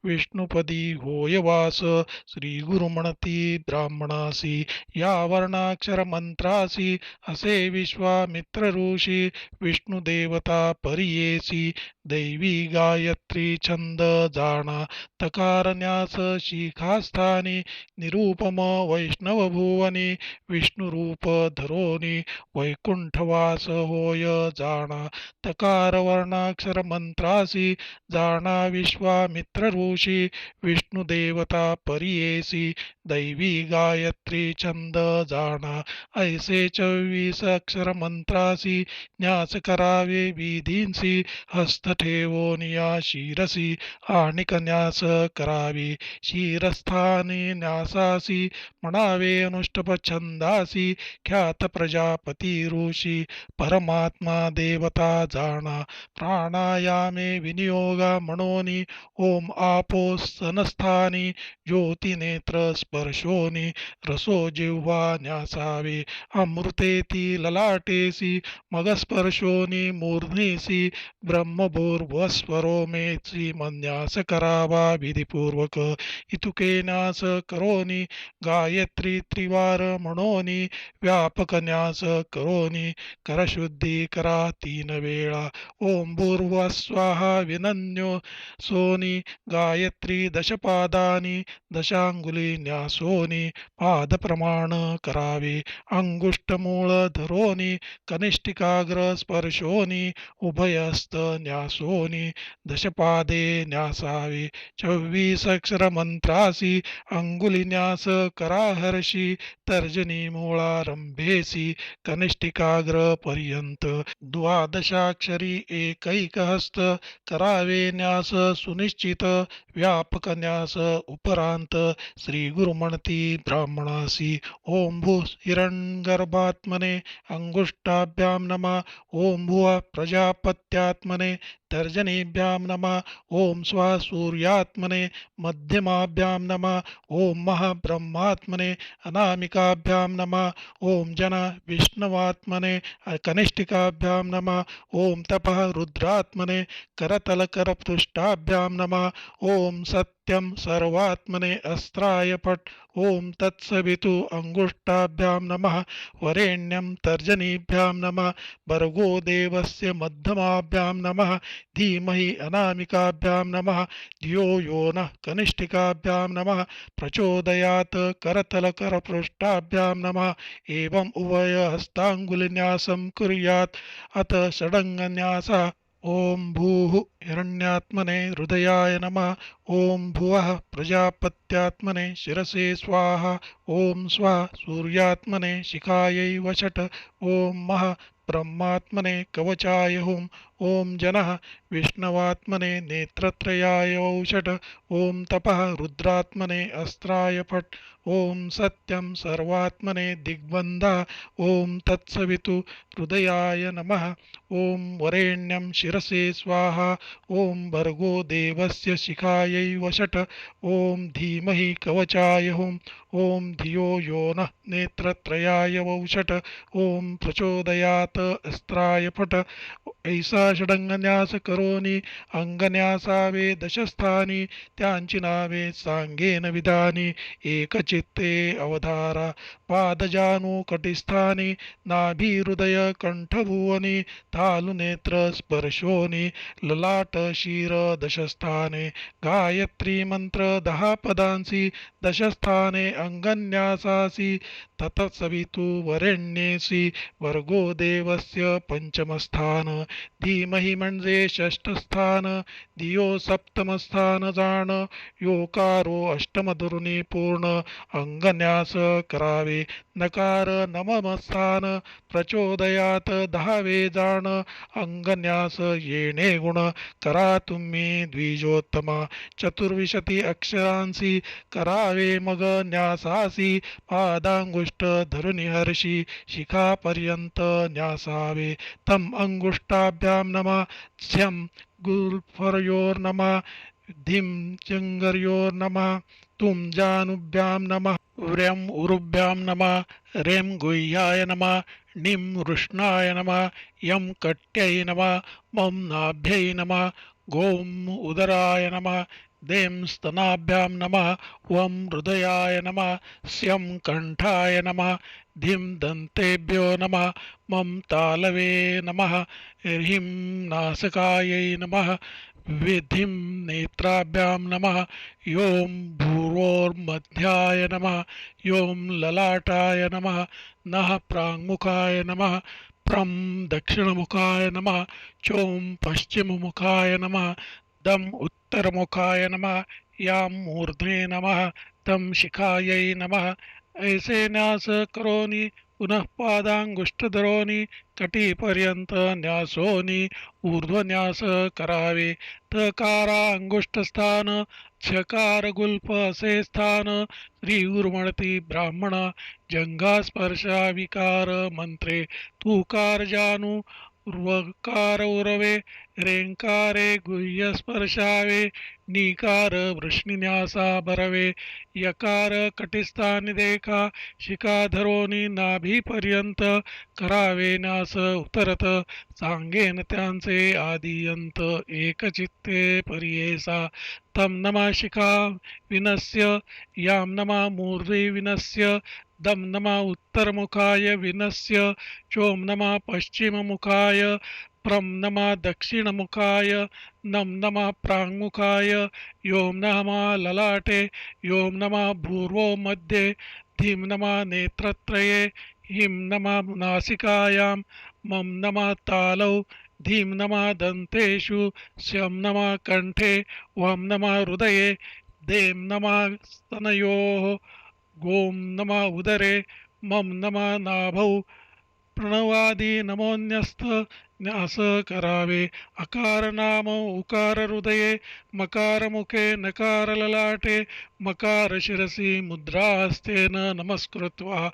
विष्णुपदी होय वास श्री गुरु म्हणती ब्राह्मणासी. या वर्णाक्षर मंत्रासी असे विश्वामित्र ऋषी. विष्णुदेवता परियेसी दैवी गायत्री छंद जाणा. तकार न्यास शिखास्थानी निरूपम वैष्णव भुवनी. विष्णुरूप धरोनी वैकुंठवास होय जाणा. तकार वर्णाक्षर मंत्रासी जाणा विश्वामित्र ऋषी. विष्णुदेवता परियेसी दैवी गायत्री छंद जाणा. ऐसे 24 अक्षर मंत्रासी न्यास करावे विधींसी. हस्त ठेवून या शिरसी आणिक न्यास करावे. शिरस्थानी न्यासासी म्हणावे अनुष्टप छंदासी. ख्यात प्रजापती ऋषी परमात्मा देवता जाणा. प्राणायामे विनियोगा म्हणोनी ओम आपो सनस्थानी. ज्योतिनेत्र स्पर्शोनी रसो जिव्हा न्यासावे. अमृतेती ललाटेसी मग स्पर्शोनी मूर्ध्नीसी. ब्रह्मभूर्भुवस्वरो मेची मन्यास करावा विधिपूर्वक. इतुके न्यास करोनी गायत्री त्रिवार म्हणोनी. व्यापक न्यास करोनी करशुद्धी करा 3 वेळा. ओम भूर्भुवस्वाहा विनन्यो सोनी. गायत्री दशपादानी दशांगुली न्यासोनी. पाद प्रमाण करावे. अंगुष्टमूळ धरोनी कनिष्ठिकाग्र स्पर्शोनी. उभयस्त न्यासो न्यासोनी दशपादे न्यासावे 24 अक्षर मंत्रासी अंगुली न्यास कराहर्षी तर्जनी मूळारंभेसी कनिष्ठिकाग्र पर्यंत द्वादशाक्षरी एकैकहस्त करावे न्यास सुनिश्चित व्यापक न्यास उपरांत श्री गुरु म्हणती ब्राह्मणासी ओम भू हिरण्यगर्भात्मने अंगुष्ठाभ्यां नमः ओम भुव प्रजापत्यात्मने तर्जनीभ्यां नमः ओम स्वा सूर्यात्मने मध्यमाभ्यां नमः ओम महाब्रह्मात्मने अनामिकाभ्यां नमः ओम जन विष्णवात्मने कनिष्ठिकाभ्यां नमः ओम तपः रुद्रात्मने करतलकरपृष्ठाभ्यां नमः ओम सत्यं सर्वात्मने अस्त्राय फट् ओम तत्सवितु अंगुष्ठाभ्यां नमः वरेण्यं तर्जनीभ्यां नमः भर्गो देवस्य मध्यमाभ्यां नमः धीमहि अनामिकाभ्यां नमः धियो यो नः कनिष्ठिकाभ्यां नमः प्रचोदयात् करतलकरपृष्ठाभ्यां नमः एवं उभयहस्ताङ्गुलिन्यासं कुर्यात् अथ षडङ्गन्यासः ओम भूः हिरण्यात्मने हृदयाय नमः ओम भुवः प्रजापत्यात्मने शिरसे स्वाहा ओम स्वः सूर्यात्मने शिखायै वषट् ओम महः ब्रह्मात्मने कवचाय हुम् ओम जनः विष्णवात्मने नेत्रत्रयाय औषट् ओम तपः रुद्रात्मने अस्त्राय फट् ओम सत्यं सर्वात्मने दिग्बन्धा ओम तत्सवितु हृदयाय नमः ओम वरेण्यं शिरसे स्वाहा ओम भर्गो देवस्य शिखायै वषट् ओम धीमहि कवचाय हुम् ओम धियो यो नः नेत्रत्रयाय वौषट् ओम प्रचोदयात् अस्त्राय फट् ऐसा षडंगन्यास करोनी अंगन्यासावे दशस्थानी त्यांची नावे सांगेन विधानी एकचित्ते अवधारा पादजानु कटिस्थानी नाभिहृदय कंठभुवनी तालुनेत्र स्पर्शोनी ललाट शीर दशस्थाने गायत्री मंत्र 10 पदांसी दशस्थाने अंगन्यासासी ततसवितु वरेण्येसी वर्गो देवस्य पंचमस्थान धीमहि म्हणजे षष्ठस्थान धियो सप्तमस्थान जाण योकारो अष्टमधुरुनी पूर्ण अंगन्यास करावे नकार नवमस्थान प्रचोदयात 10वे जाण अंगन्यास येणे गुण करा तुम्ही द्विजोत्तमा चतुर्विशती अक्षरांसी करावे मग न्यासासी पादांगुष्ठ धरुनिहर्षी शिखापर्यंत न्यासावे तम अंगुष्ठाभ्यां नमः स्यं गुल्फर्योर्नमः धिं चंगर्योर्नमः तुम जानुभ्यां नमः व्र्यं उरुभ्यां नमः रें गुह्याय नमः निं वृष्णाय नमः यं कट्यै नमः मं नाभ्यै नमः गों उदराय नमः दें स्तनाभ्यां नमः वं हृदयाय नमः स्यं कंठाय नमः धिं दन्तेभ्यो नमः मं तालवे नमः ह्रीं नासिकायै नमः विधिं नेत्राभ्यां नमः यों भूरोर्मध्याय नमः यों ललाटाय नमः नः प्राङ्मुखाय नमः प्रं दक्षिणमुखाय नमः चों पश्चिममुखाय नमः दम उत्तरमुखाय नमः यां मूर्ध्ने नमः तं शिखायै नमः ऐसे न्यास करोनी पुनः पादांगुष्ठधरोनी कटीपर्यंत न्यासोनी ऊर्ध्वन्यास करावे तकारा अंगुष्ठस्थान छकार गुल्फ असे स्थान श्री गुरुमणती ब्राह्मण जंगा स्पर्शा विकार मंत्रे तूकार जानू उर्वकार उरवे रेंकारे गुह्य स्पर्शावे नीकार वृष्णिन्यासा भरवे यकार कटिस्थानी देखा शिखाधरोनी नाभीपर्यंत करावे न्यास उतरत सांगेन त्यांचे आदियंत एकचित्ते पर्येसा तम नमा शिखा विनस्य यां नमा मूर्धी विनस्य दम नमा उत्तरमुखाय विनस्य चोम नमा पश्चिममुखाय प्रं नमा दक्षिणमुखाय नं नमा प्राङ्मुखाय यों नमा ललाटे यों नमा भूर्वो मध्ये धीं नमा नेत्रत्रये हिं नमा नासिकायां मं नमा तालौ धीं नमा दन्तेषु, स्यं नमा कण्ठे, वां नमा हृदये, दें नमा स्तनयोः, गों नमा उदरे, मं नमा नाभौ, प्रणवादी नमोन्यस्त न्यास करावे. अकार नाम उकार हृदये, मकार मुखे, नकार ललाटे, मकार शिरसि, मुद्रा हस्तेन नमस्कृत्वा.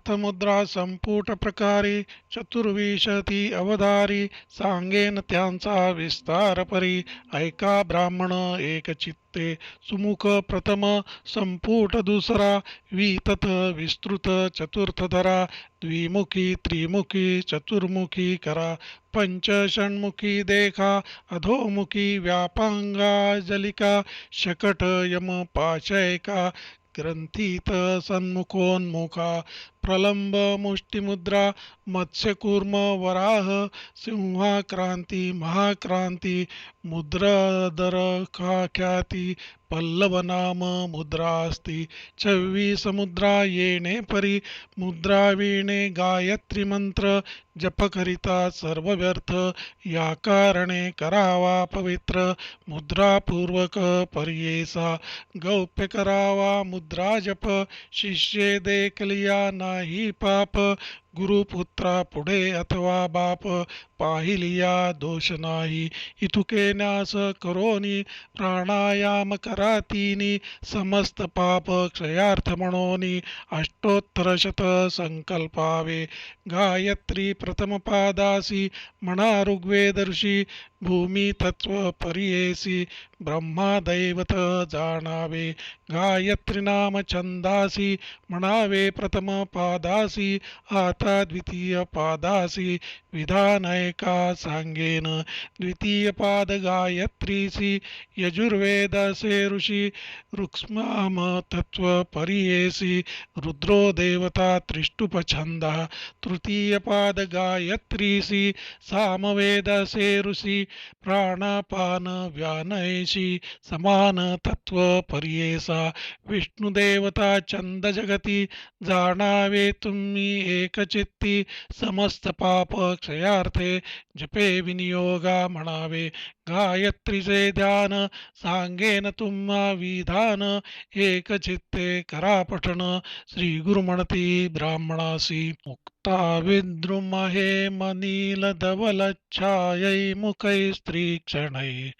मुद्रा संपुट प्रकारी, चतुर्विशती अवधारी, सांगेन त्यांचा विस्तार परी. ऐका ब्राह्मण एक चित्ते, सुमुख प्रथम, संपुट दुसरा, वितत विस्तृत चतुर्थ धरा. द्विमुखी त्रिमुखी चतुर्मुखी करा, पंच षण्मुखी देखा, अधोमुखी व्यापांगा जलिका, शकट यम पाशयका, ग्रंथीत सन्मुखोन्मुखा, प्रलंब मुष्टिमुद्रा, मत्स्यकूर्म वराह, सिंहाक्रांती महाक्रांती, मुद्राधर ख्याती, पल्लव नाम मुद्रा अस्ति. 26 मुद्रा येणे परी, मुद्रा वीणे गायत्री मंत्र, जप करिता सर्व व्यर्थ, या कारणे करावा पवित्र. मुद्रापूर्वक पर्येसा, गौप्य करावा मुद्रा जप, शिष्ये देखलिया नाही पाप, गुरुपुत्रा पुढे अथवा बाप, पाहिलिया दोष नाही. इतुके न्यास करोनी, प्राणायाम करा तिनी, समस्त पाप क्षयार्थ म्हणोनी, अष्टोत्तर शत संकल्पावे. गायत्री प्रथम पादासी, म्हणा ऋग्वेद ऋषी, भूमी तत्व परियेसी, ब्रह्मा दैवत जाणावे. गायत्री नाम छंदासी, म्हणावे प्रथम पादासी, आता द्वितीय पादासी, विधान ऐका सांगेन. द्वितीय पाद गायत्रीसी, यजुर्वेदसे ऋषी, रुक्ष्माम तत्व परियेसी, रुद्रो देवता त्रिष्टुप छंदा. तृतीय पाद गायत्रीसी, सामवेदसे ऋषी, प्राणापान व्यानयसी, समान तत्व परियेसा. विष्णुदेवता छंद जगती, जाणावे तुम्ही एकचित्ती, समस्त पाप क्षयार्थे जपे विनियोगा म्हणावे. गायत्रीचे ध्यान सांगेन तुम्हा विधान, एकचित्ते करा पठण, श्री गुरु म्हणती ब्राह्मणासी. मुक्ता विद्रुमहे मनील धवलच्छायै, मुखै स्त्रीक्षणै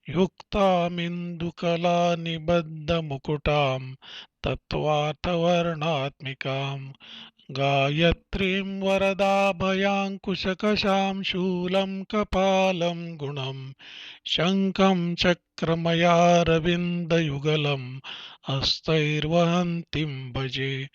युक्तामिन्दुकला निबद्ध मुकुटां, तत्त्वार्थवर्णात्मिकां. गायत्रीं वरदाभयाङ्कुशकशां, शूलं कपालं गुणं, शङ्खं चक्रमयारविन्दयुगलं, हस्तैर्वहन्तीं भजे.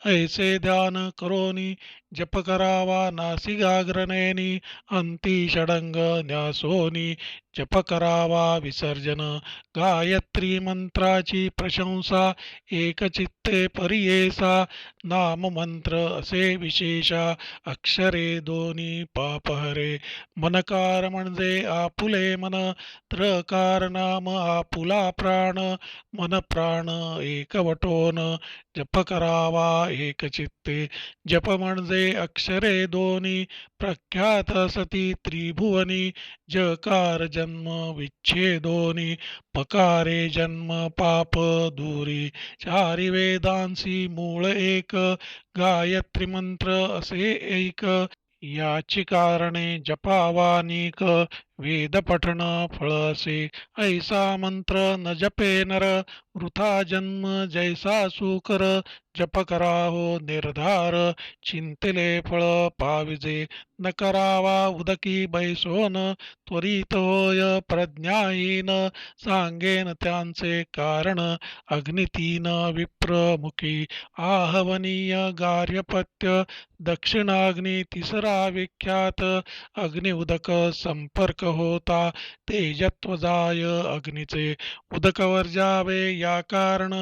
ऐसे ध्यान करोनी, जप करावा नासिकाग्रनेनी, अंती षडंग न्यासोनी, जप करावा विसर्जन. गायत्री मंत्राची प्रशंसा, एकचित्ते परियेसा, नाम मंत्र असे विशेषा, अक्षरे दोन्ही पापहरे. मनकार म्हणजे आपुले मन, त्रकार नाम आपुला प्राण, मन प्राण एकवटोन, जप करावा एकचित्ते. जप म्हणजे अक्षरे दोन्ही, प्रख्यात सती त्रिभुवनी, जकार जन्म विच्छेदोनी, पकारे जन्म पाप दूरी. चारी वेदांसी मूळ एक, गायत्री मंत्र असे ऐक, याची कारणे जपावानिक, वेद पठण फळ असे. ऐसा मंत्र न जपे नर, वृथा जन्म जैसा सुकर, जप कराहो निर्धार, चिंतले फळ पाविजे. न करावा उदकी बैसोन, त्वरित होय प्रज्ञाहीन, सांगेन त्यांचे कारण, अग्नितीन विप्रमुखी. आहवनीय गार्हपत्य, दक्षिणाग्नी तिसरा विख्यात, अग्नि उदक संपर्क होता तेजत्वजाय अग्नीचे उदक वर्जावे या कारण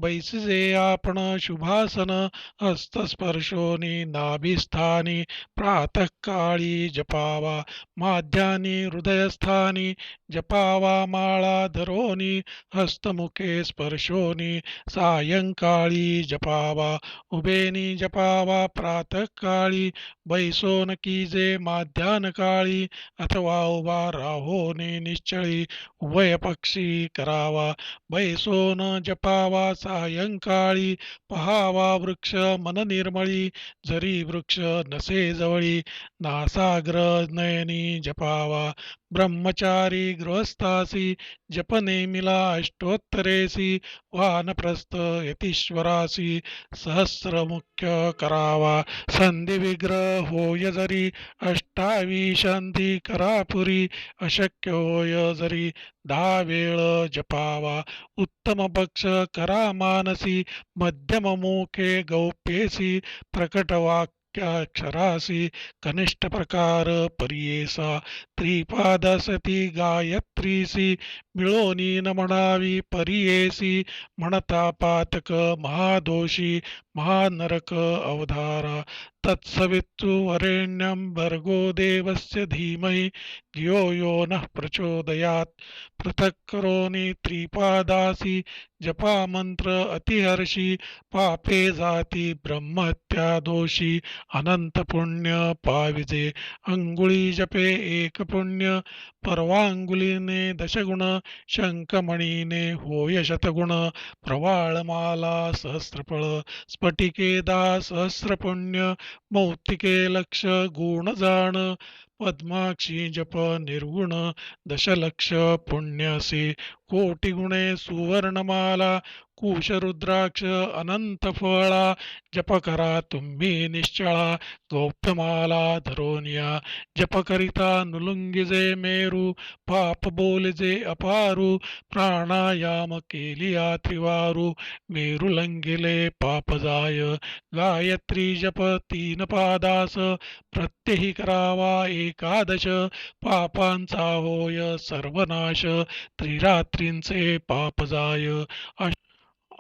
बैसिजे आपण शुभासन हस्तस्पर्शोनी नाभिस्थानी प्रातःकाळी जपावा माध्यानी हृदयस्थानी जपावा माळा धरोनी हस्तमुखे स्पर्शोनी सायंकाळी जपावा उभेनी जपावा प्रातःकाळी बैसोन कीजे माध्यानकाळी अथवा उभा राहोने निश्चळी उभय पक्षी करावा बैसोन जपावा सायंकाळी पहावा वृक्ष मन निर्मळी जरी वृक्ष नसे जवळी नासाग्र नयनी जपावा ब्रह्मचारी गृहस्थासी जप नेमिला अष्टोत्तरेसी वानप्रस्थ यतीश्वरासी सहस्रमुख्य करावा संधी विग्रह होय जरी अष्टाविशंती करापुरी अशक्य होय जरी 10 वेळ जपावा उत्तम पक्ष करा मानसी मध्यम मुखे गौप्येसी प्रकट वाक्याक्षरासी कनिष्ठ प्रकार परियेसा त्रिपादसती गायत्रीसी मिळोनी न म्हणावी परियेसी म्हणता पातक महादोषी महानरक अवधारा तत्सवितु वरेण्यं भर्गो देवस्य धीमहि धियो यो नः प्रचोदयात् पृथक् करोनी त्रिपादासी जपा मंत्र अतिहर्षी पापे जाती ब्रह्महत्या दोषी अनंत पुण्य पाविजे अंगुळी जपे एक पुण्य पर्वांगुलीने दशगुण शंखमणीने होय शतगुण प्रवाळमाला सहस्रफळ स्फटिके 10 सहस्र पुण्य मौक्तिके लक्ष गुण जाण पद्माक्षी जप निर्गुण दशलक्ष पुण्यसे कोटी गुणे सुवर्णमाला कुशरुद्राक्ष अनंत फळा जप करा तुम्ही निश्चळा गौप्यमाला धरोनिया जप करिता नुलुंगिजे मेरू पाप बोलिजे अपारू प्राणायाम केलिया त्रिवारू मेरू लंगिले पाप जाय गायत्री जप 3 पादास प्रत्यही करावा एकादश पापांचा होय सर्वनाश त्रिरात्रींचे पाप जाय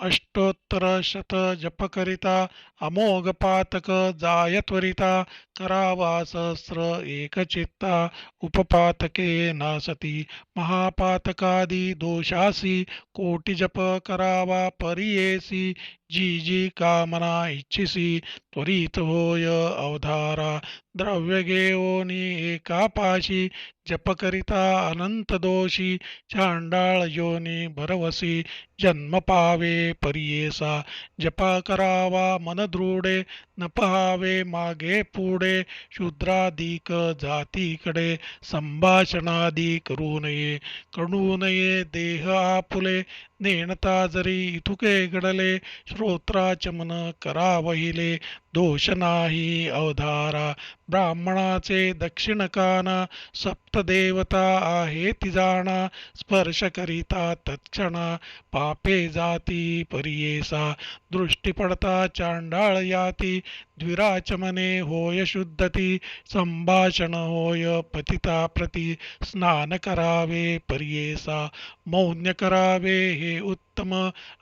अष्टोत्तर शत जप करिता अमोघ पातक जाय त्वरिता करावा सहस्र एकचित्ता उपपातके नासती महापातकादी दोषासी कोटी जप करावा परियेसी जी जी कामना इच्छिसी त्वरित होय अवधारा द्रव्य घेओनी एकापाशी जप करिता अनंत दोषी चांडाळ योनी भरवसी जन्म पावे परियेसा जपा करावा मन दृढे न पहावे मागे पुढे शूद्राधिक जातीकडे संभाषणादी करू नये देह आपुले नेणता जरी इथुके घडले श्रोत्राचमन करावहिले दोष नाही अवधारा ब्राह्मणाचे दक्षिण काना सप्तदेवता आहे ती जाणा स्पर्श करिता तत्क्षणा पापे जाती परियेसा दृष्टी पडता चांडाळ याती द्विराचमने होय शुद्धती संभाषण होय पतिता प्रती स्नान करावे परियेसा मौन्य करावे हे उत्तम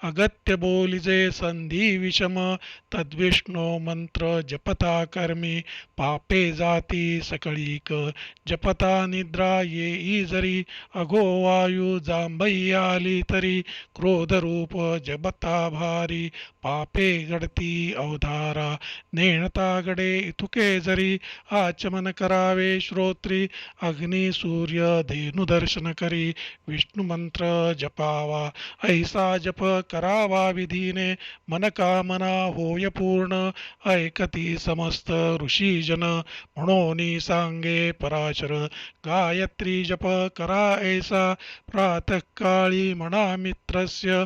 अगत्य बोलिजे संधी विषम तद्विष्णू मंत्र जपता कर्मी पापे जाती सकळीक जपता निद्रा येई जरी अघो वायू जांभई आली तरी क्रोधरूप जपता भारी पापे घडती अवधारा नेणता गडे इथुके जरी आचमन करावे श्रोत्री अग्नी सूर्य धेनु दर्शन करी विष्णू मंत्र जपावा ऐसा जप करावा विधीने मनकामना होय पूर्ण ऐकती समस्त ऋषीजन म्हणून सांगे पराशर गायत्री जप करा ऐसा प्रातःकाळी म्हणा मित्रस्य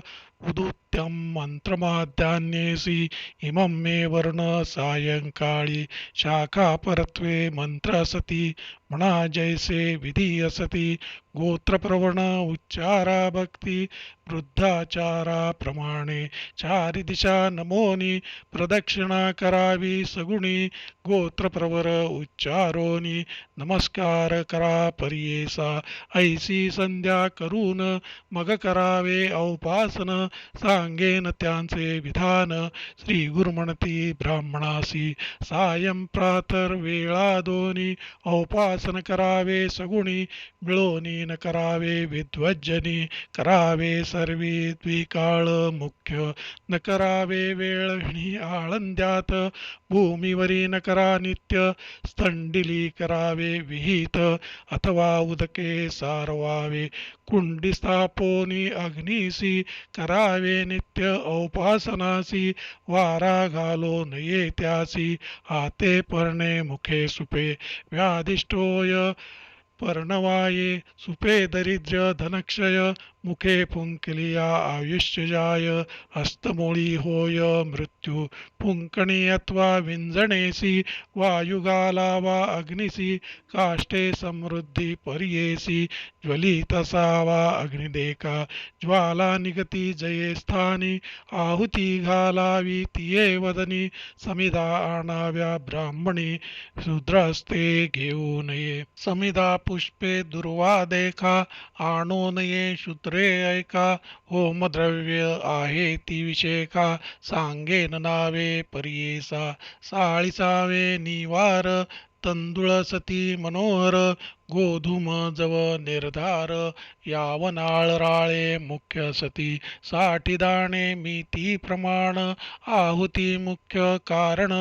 उदुत्यं मंत्रमाद्यान्येसि इमं मे वर्ण सायंकाळी शाखापरत्वे मंत्र सती म्हणा जैसे विधी असती गोत्रप्रवण उच्चारा भक्ती वृद्धाचारा प्रमाणे चारी दिशा नमोनी प्रदक्षिणा करावी सगुणी गोत्रप्रवर उच्चारोनी नमस्कार करा परियेसा ऐसी संध्या करून मग करावे औपासन सांगेन त्यांचे विधान श्री गुरु म्हणती ब्राह्मणासी सायं प्रातर वेळा दोनी औपासन करावे सगुणी मिळोनी न करावे विद्वज्जनी करावे सर्वी द्विकाळ मुख्य न करावे वेळविणी आळंद्यात भूमीवरी न करा नित्य स्तंडिली करावे विहित अथवा उदके सारवावे कुंडी स्थापोनी अग्निसी करावे नित्य औपासनासी वारा घालो नये त्यासी हाते पर्णे मुखे सुपे व्याधिष्ठोय पर्णवाये सुपे दरिद्र धनक्षय मुखे फुंकलिया आयुष्यजाय हस्तमोळी होय मृत्यू फुंकणी अथवा विंजणेसी वायुगाला वा अग्निसी काष्टे समृद्धी पर्येसी ज्वलितसा वा अग्निदेका ज्वाला निगती जये स्थानी आहुती घालावी तिये वदनी समिधा आणाव्या ब्राह्मणी शूद्रस्ते घेऊ नये समिधा पुष्पे दुर्वा देखा आणू नये शूद्रे ऐका होमद्रव्य आहे ती विषेका सांगेन नावे परियेसा साळीसावे निवार तंदुळ सती मनोहर गोधूम जव निर्धार यावनाळ राळे मुख्य सती साठी दाणे मिती प्रमाण आहुती मुख्य कारण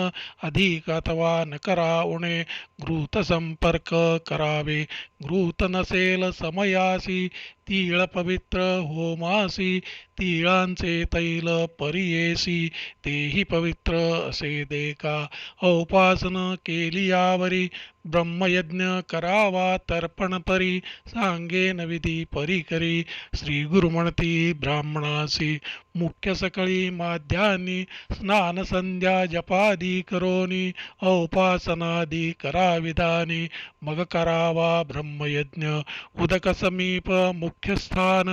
अधिक अथवा न करा उणे घृत संपर्क करावे घृत नसेल समयासी तीळ पवित्र होमासी तिळांचे तैल परियेसी तेही पवित्र असे देका औपासन केली यावरी ब्रह्मयज्ञ करावा तर्पण परी सांगेन विधी परी करी श्री गुरु म्हणती ब्राह्मणासी मुख्य सकळी माध्यानी स्नान संध्या जपादी करोनी औपासनादी करा विधानी मग करावा ब्रह्मयज्ञ उदक समीप मुख्य स्थान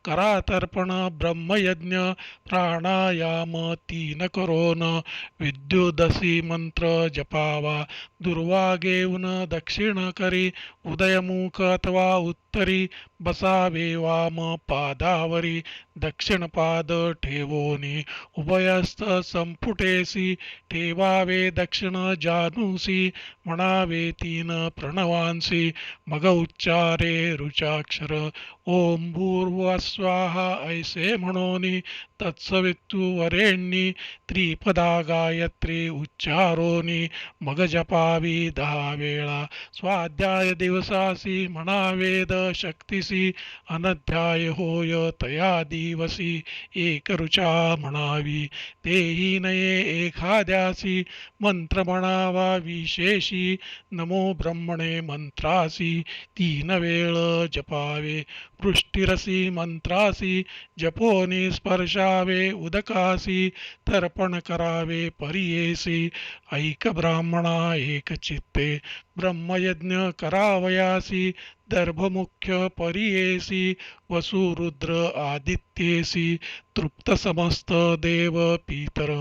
करा तर्पण ब्रह्मयज्ञ प्राणायाम तीन करोन विद्युदसी मंत्र जपावा दुर्वा घेऊन दक्षिण करी उदयमुख अथवा उत्तरी बसावे वाम पादावरी दक्षिण पाद ठेवोनी उभयस्थ संपुटेसी ठेवावे दक्षिण जानुसी म्हणावे तीन प्रणवांसी मग उच्चारे रुचाक्षर ओम भूर्भुवस्वाहा ऐसे म्हणोनी तत्सवितु वरेण्यी त्रिपदा गायत्री उच्चारोनी मग जपावी 10 वेळा स्वाध्याय दिवसासी म्हणावेद शक्तिसी अनध्याय होय तया दिवसी एक ऋचा म्हणावी तेही नये एखाद्यासी मंत्र म्हणावा विशेषी नमो ब्रह्मणे मंत्रासी 3 वेळ जपावे पृष्ठिरसी मंत्रासी जपोनी स्पर्शावे उदकासी तर्पण करावे परियेसी ऐक ब्राह्मणा एक चित्ते ब्रह्मयज्ञ करावयासी दर्भमुख्य परियेसी वसुरुद्र आदित्येसी तृप्त समस्त देव पितर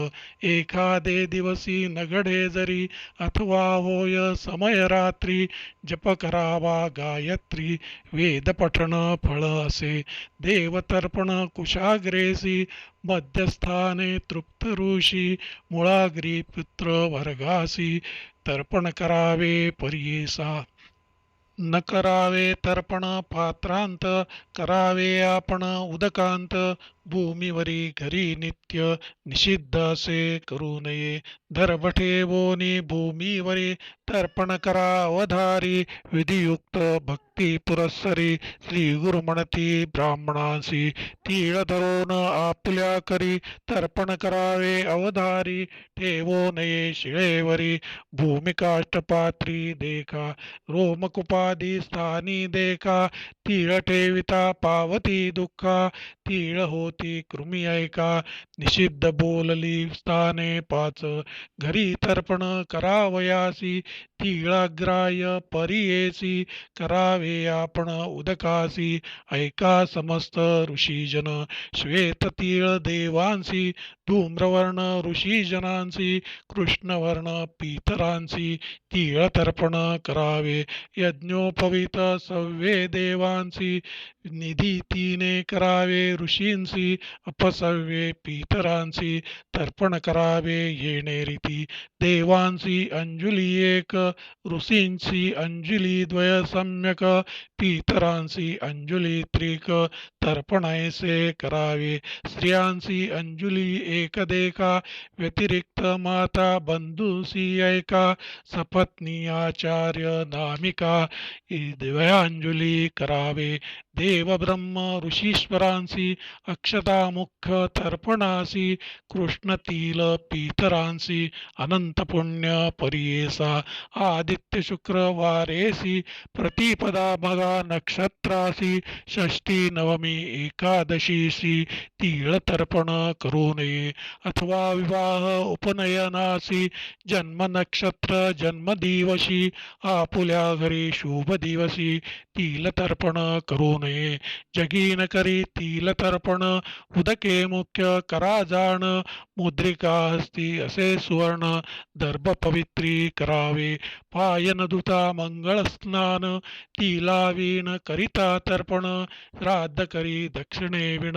एखादे दिवसी नगडे जरी अथवा होय समय रात्री जप करावा गायत्री वेद पठण फळ असे देवतर्पण कुशाग्रेसी मध्यस्थाने तृप्त ऋषी मुळाग्री पुत्र वर्गासी तर्पण करावे परियेसा न करावे तर्पण पात्रांत करावे आपण उदकांत भूमीवरी घरी नित्य निषिद्ध असे करू नये दर्भ ठेवोनी भूमीवरी तर्पण करा अवधारी विधियुक्त भक्ती पुरस्सरी श्री गुरु म्हणती ब्राह्मणांसी तीळ धरून आपल्या करी तर्पण करावे अवधारी ठेवो नये शिळेवरी भूमिकाष्टपात्री देखा रोमकुपादी स्थानी देखा तीळ ठेविता पावती दुःखा तीळ होती कृमी ऐका निषिद्ध बोलली स्थाने पाच घरी तर्पण करावयासी तिळाग्राह्य परियेसी करावे आपण उदकासी ऐका समस्त ऋषीजन श्वेत तीळ देवांसी धूम्रवर्ण ऋषीजनांसी कृष्णवर्ण पितरांसी तीळ तर्पण करावे यज्ञोपवीत सव्ये देवांसी निधी तीने करावे ऋषींसी अपसव्ये पितरांसी तर्पण करावे येणे रीती देवांसी अंजुली एक ऋषींसी अंजुली द्वय सम्यक पितरांसी अंजुली त्रिक तर्पण ऐसे करावे स्त्रियांसी अंजुली एक देखा व्यतिरिक्त माता बंधूसी ऐका सपत्नी आचार्य नामिका द्वयांजुली करावे देव ब्रह्म ऋषीश्वरांसी अक्षता मुख्य तर्पणासी कृष्णतील पितरांसी अनंत पुण्य परियेसा आदित्य शुक्रवारेसी प्रतिपदा मगा नक्षत्रासी षष्ठी नवमी एकादशीसी तीळ तर्पण करू नये अथवा विवाह उपनयनासी जन्म नक्षत्र जन्मदिवशी आपुल्या घरी शुभ दिवसी तिल तर्पण करू नये जगीन करी तिल तर्पण उदके मुख्य करा जाण मुद्रिका हस्ती असे सुवर्ण दर्भ पवित्री करावे पायन दुता मंगळ स्नान तिलावीन करिता तर्पण श्राद्ध करी दक्षिणे विण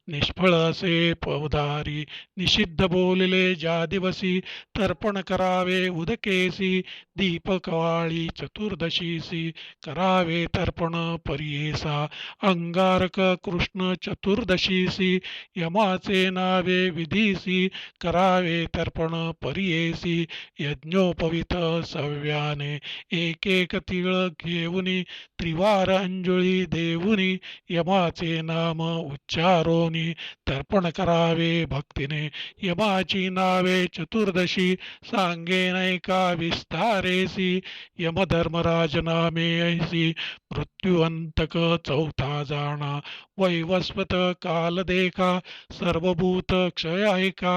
निष्फळ असे पवधारी निषिद्ध बोलिले ज्या दिवसी तर्पण करावे उदकेसी दीपकवाळी चतुर्दशीसी करावे तर्पण परियेसा अंगारक कृष्ण चतुर्दशीसी यमाचे नावे विधीसी करावे तर्पण परियेसी यज्ञोपवित सव्याने एक एक तिळ घेऊनी त्रिवार अंजुळी देऊनी यमाचे नाम उच्चारोनी तर्पण करावे भक्तीने यमाची नावे चतुर्दशी सांगेनैका विस्तारेसी यमधर्मराज नामे ऐसी मृत्युअंतक चौथा जाणा वैवस्वत काल देखा सर्वभूत क्षय ऐका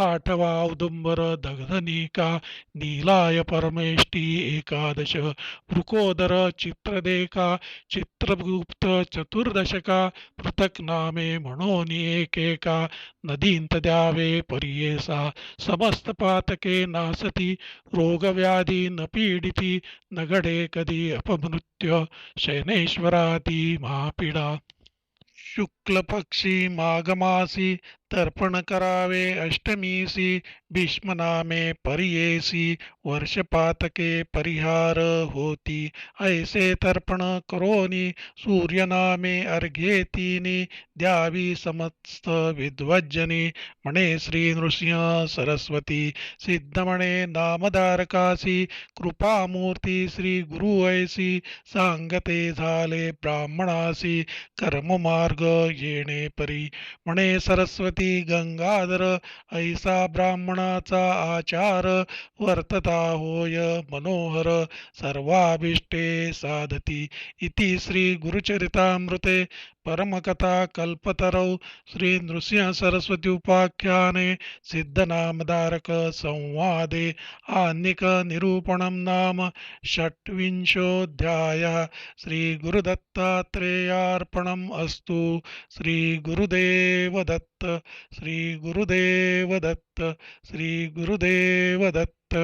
आठवा औदुंबर दग्धनिका नीलाय परमेष्टी एकादश वृकोदर चित्र देखा चित्रगुप्त चतुर्दशका पृथक नामे म्हणून एकेका नदींत द्यावे परियेसा समस्त पातके नासती रोगव्याधी न पीडिती न घडे कधी अपमृत्य शयनेश्वराती महापीडा शुक्ल पक्षी माघमासी तर्पण करावे अष्टमीसी भीष्मनामे परियेसी वर्षपातके परिहार होती ऐसे तर्पण करोनी सूर्यनामे अर्घ्येतीनी द्यावी समस्त विद्वज्जनी म्हणे श्री नृसिंह सरस्वती सिद्धमणे नामधारकासी कृपामूर्ती श्री गुरु ऐसी सांगते झाले ब्राह्मणासी कर्ममार्ग येणे परी म्हणे सरस्वती गंगाधर ऐसा ब्राह्मणाचा आचार वर्तता होय मनोहर सर्वाभिष्टे साधती इति श्री गुरुचरितामृते परमकथा कल्पतरौ श्री नृसिंह सरस्वती उपाख्याने सिद्धनामधारक संवादे आन्निक निरूपणं नाम षट्विंशोऽध्यायः श्री गुरुदत्तात्रेयार्पणम् अस्तु श्री गुरुदेव दत्त श्री गुरुदेव दत्त श्री गुरुदेव दत्त।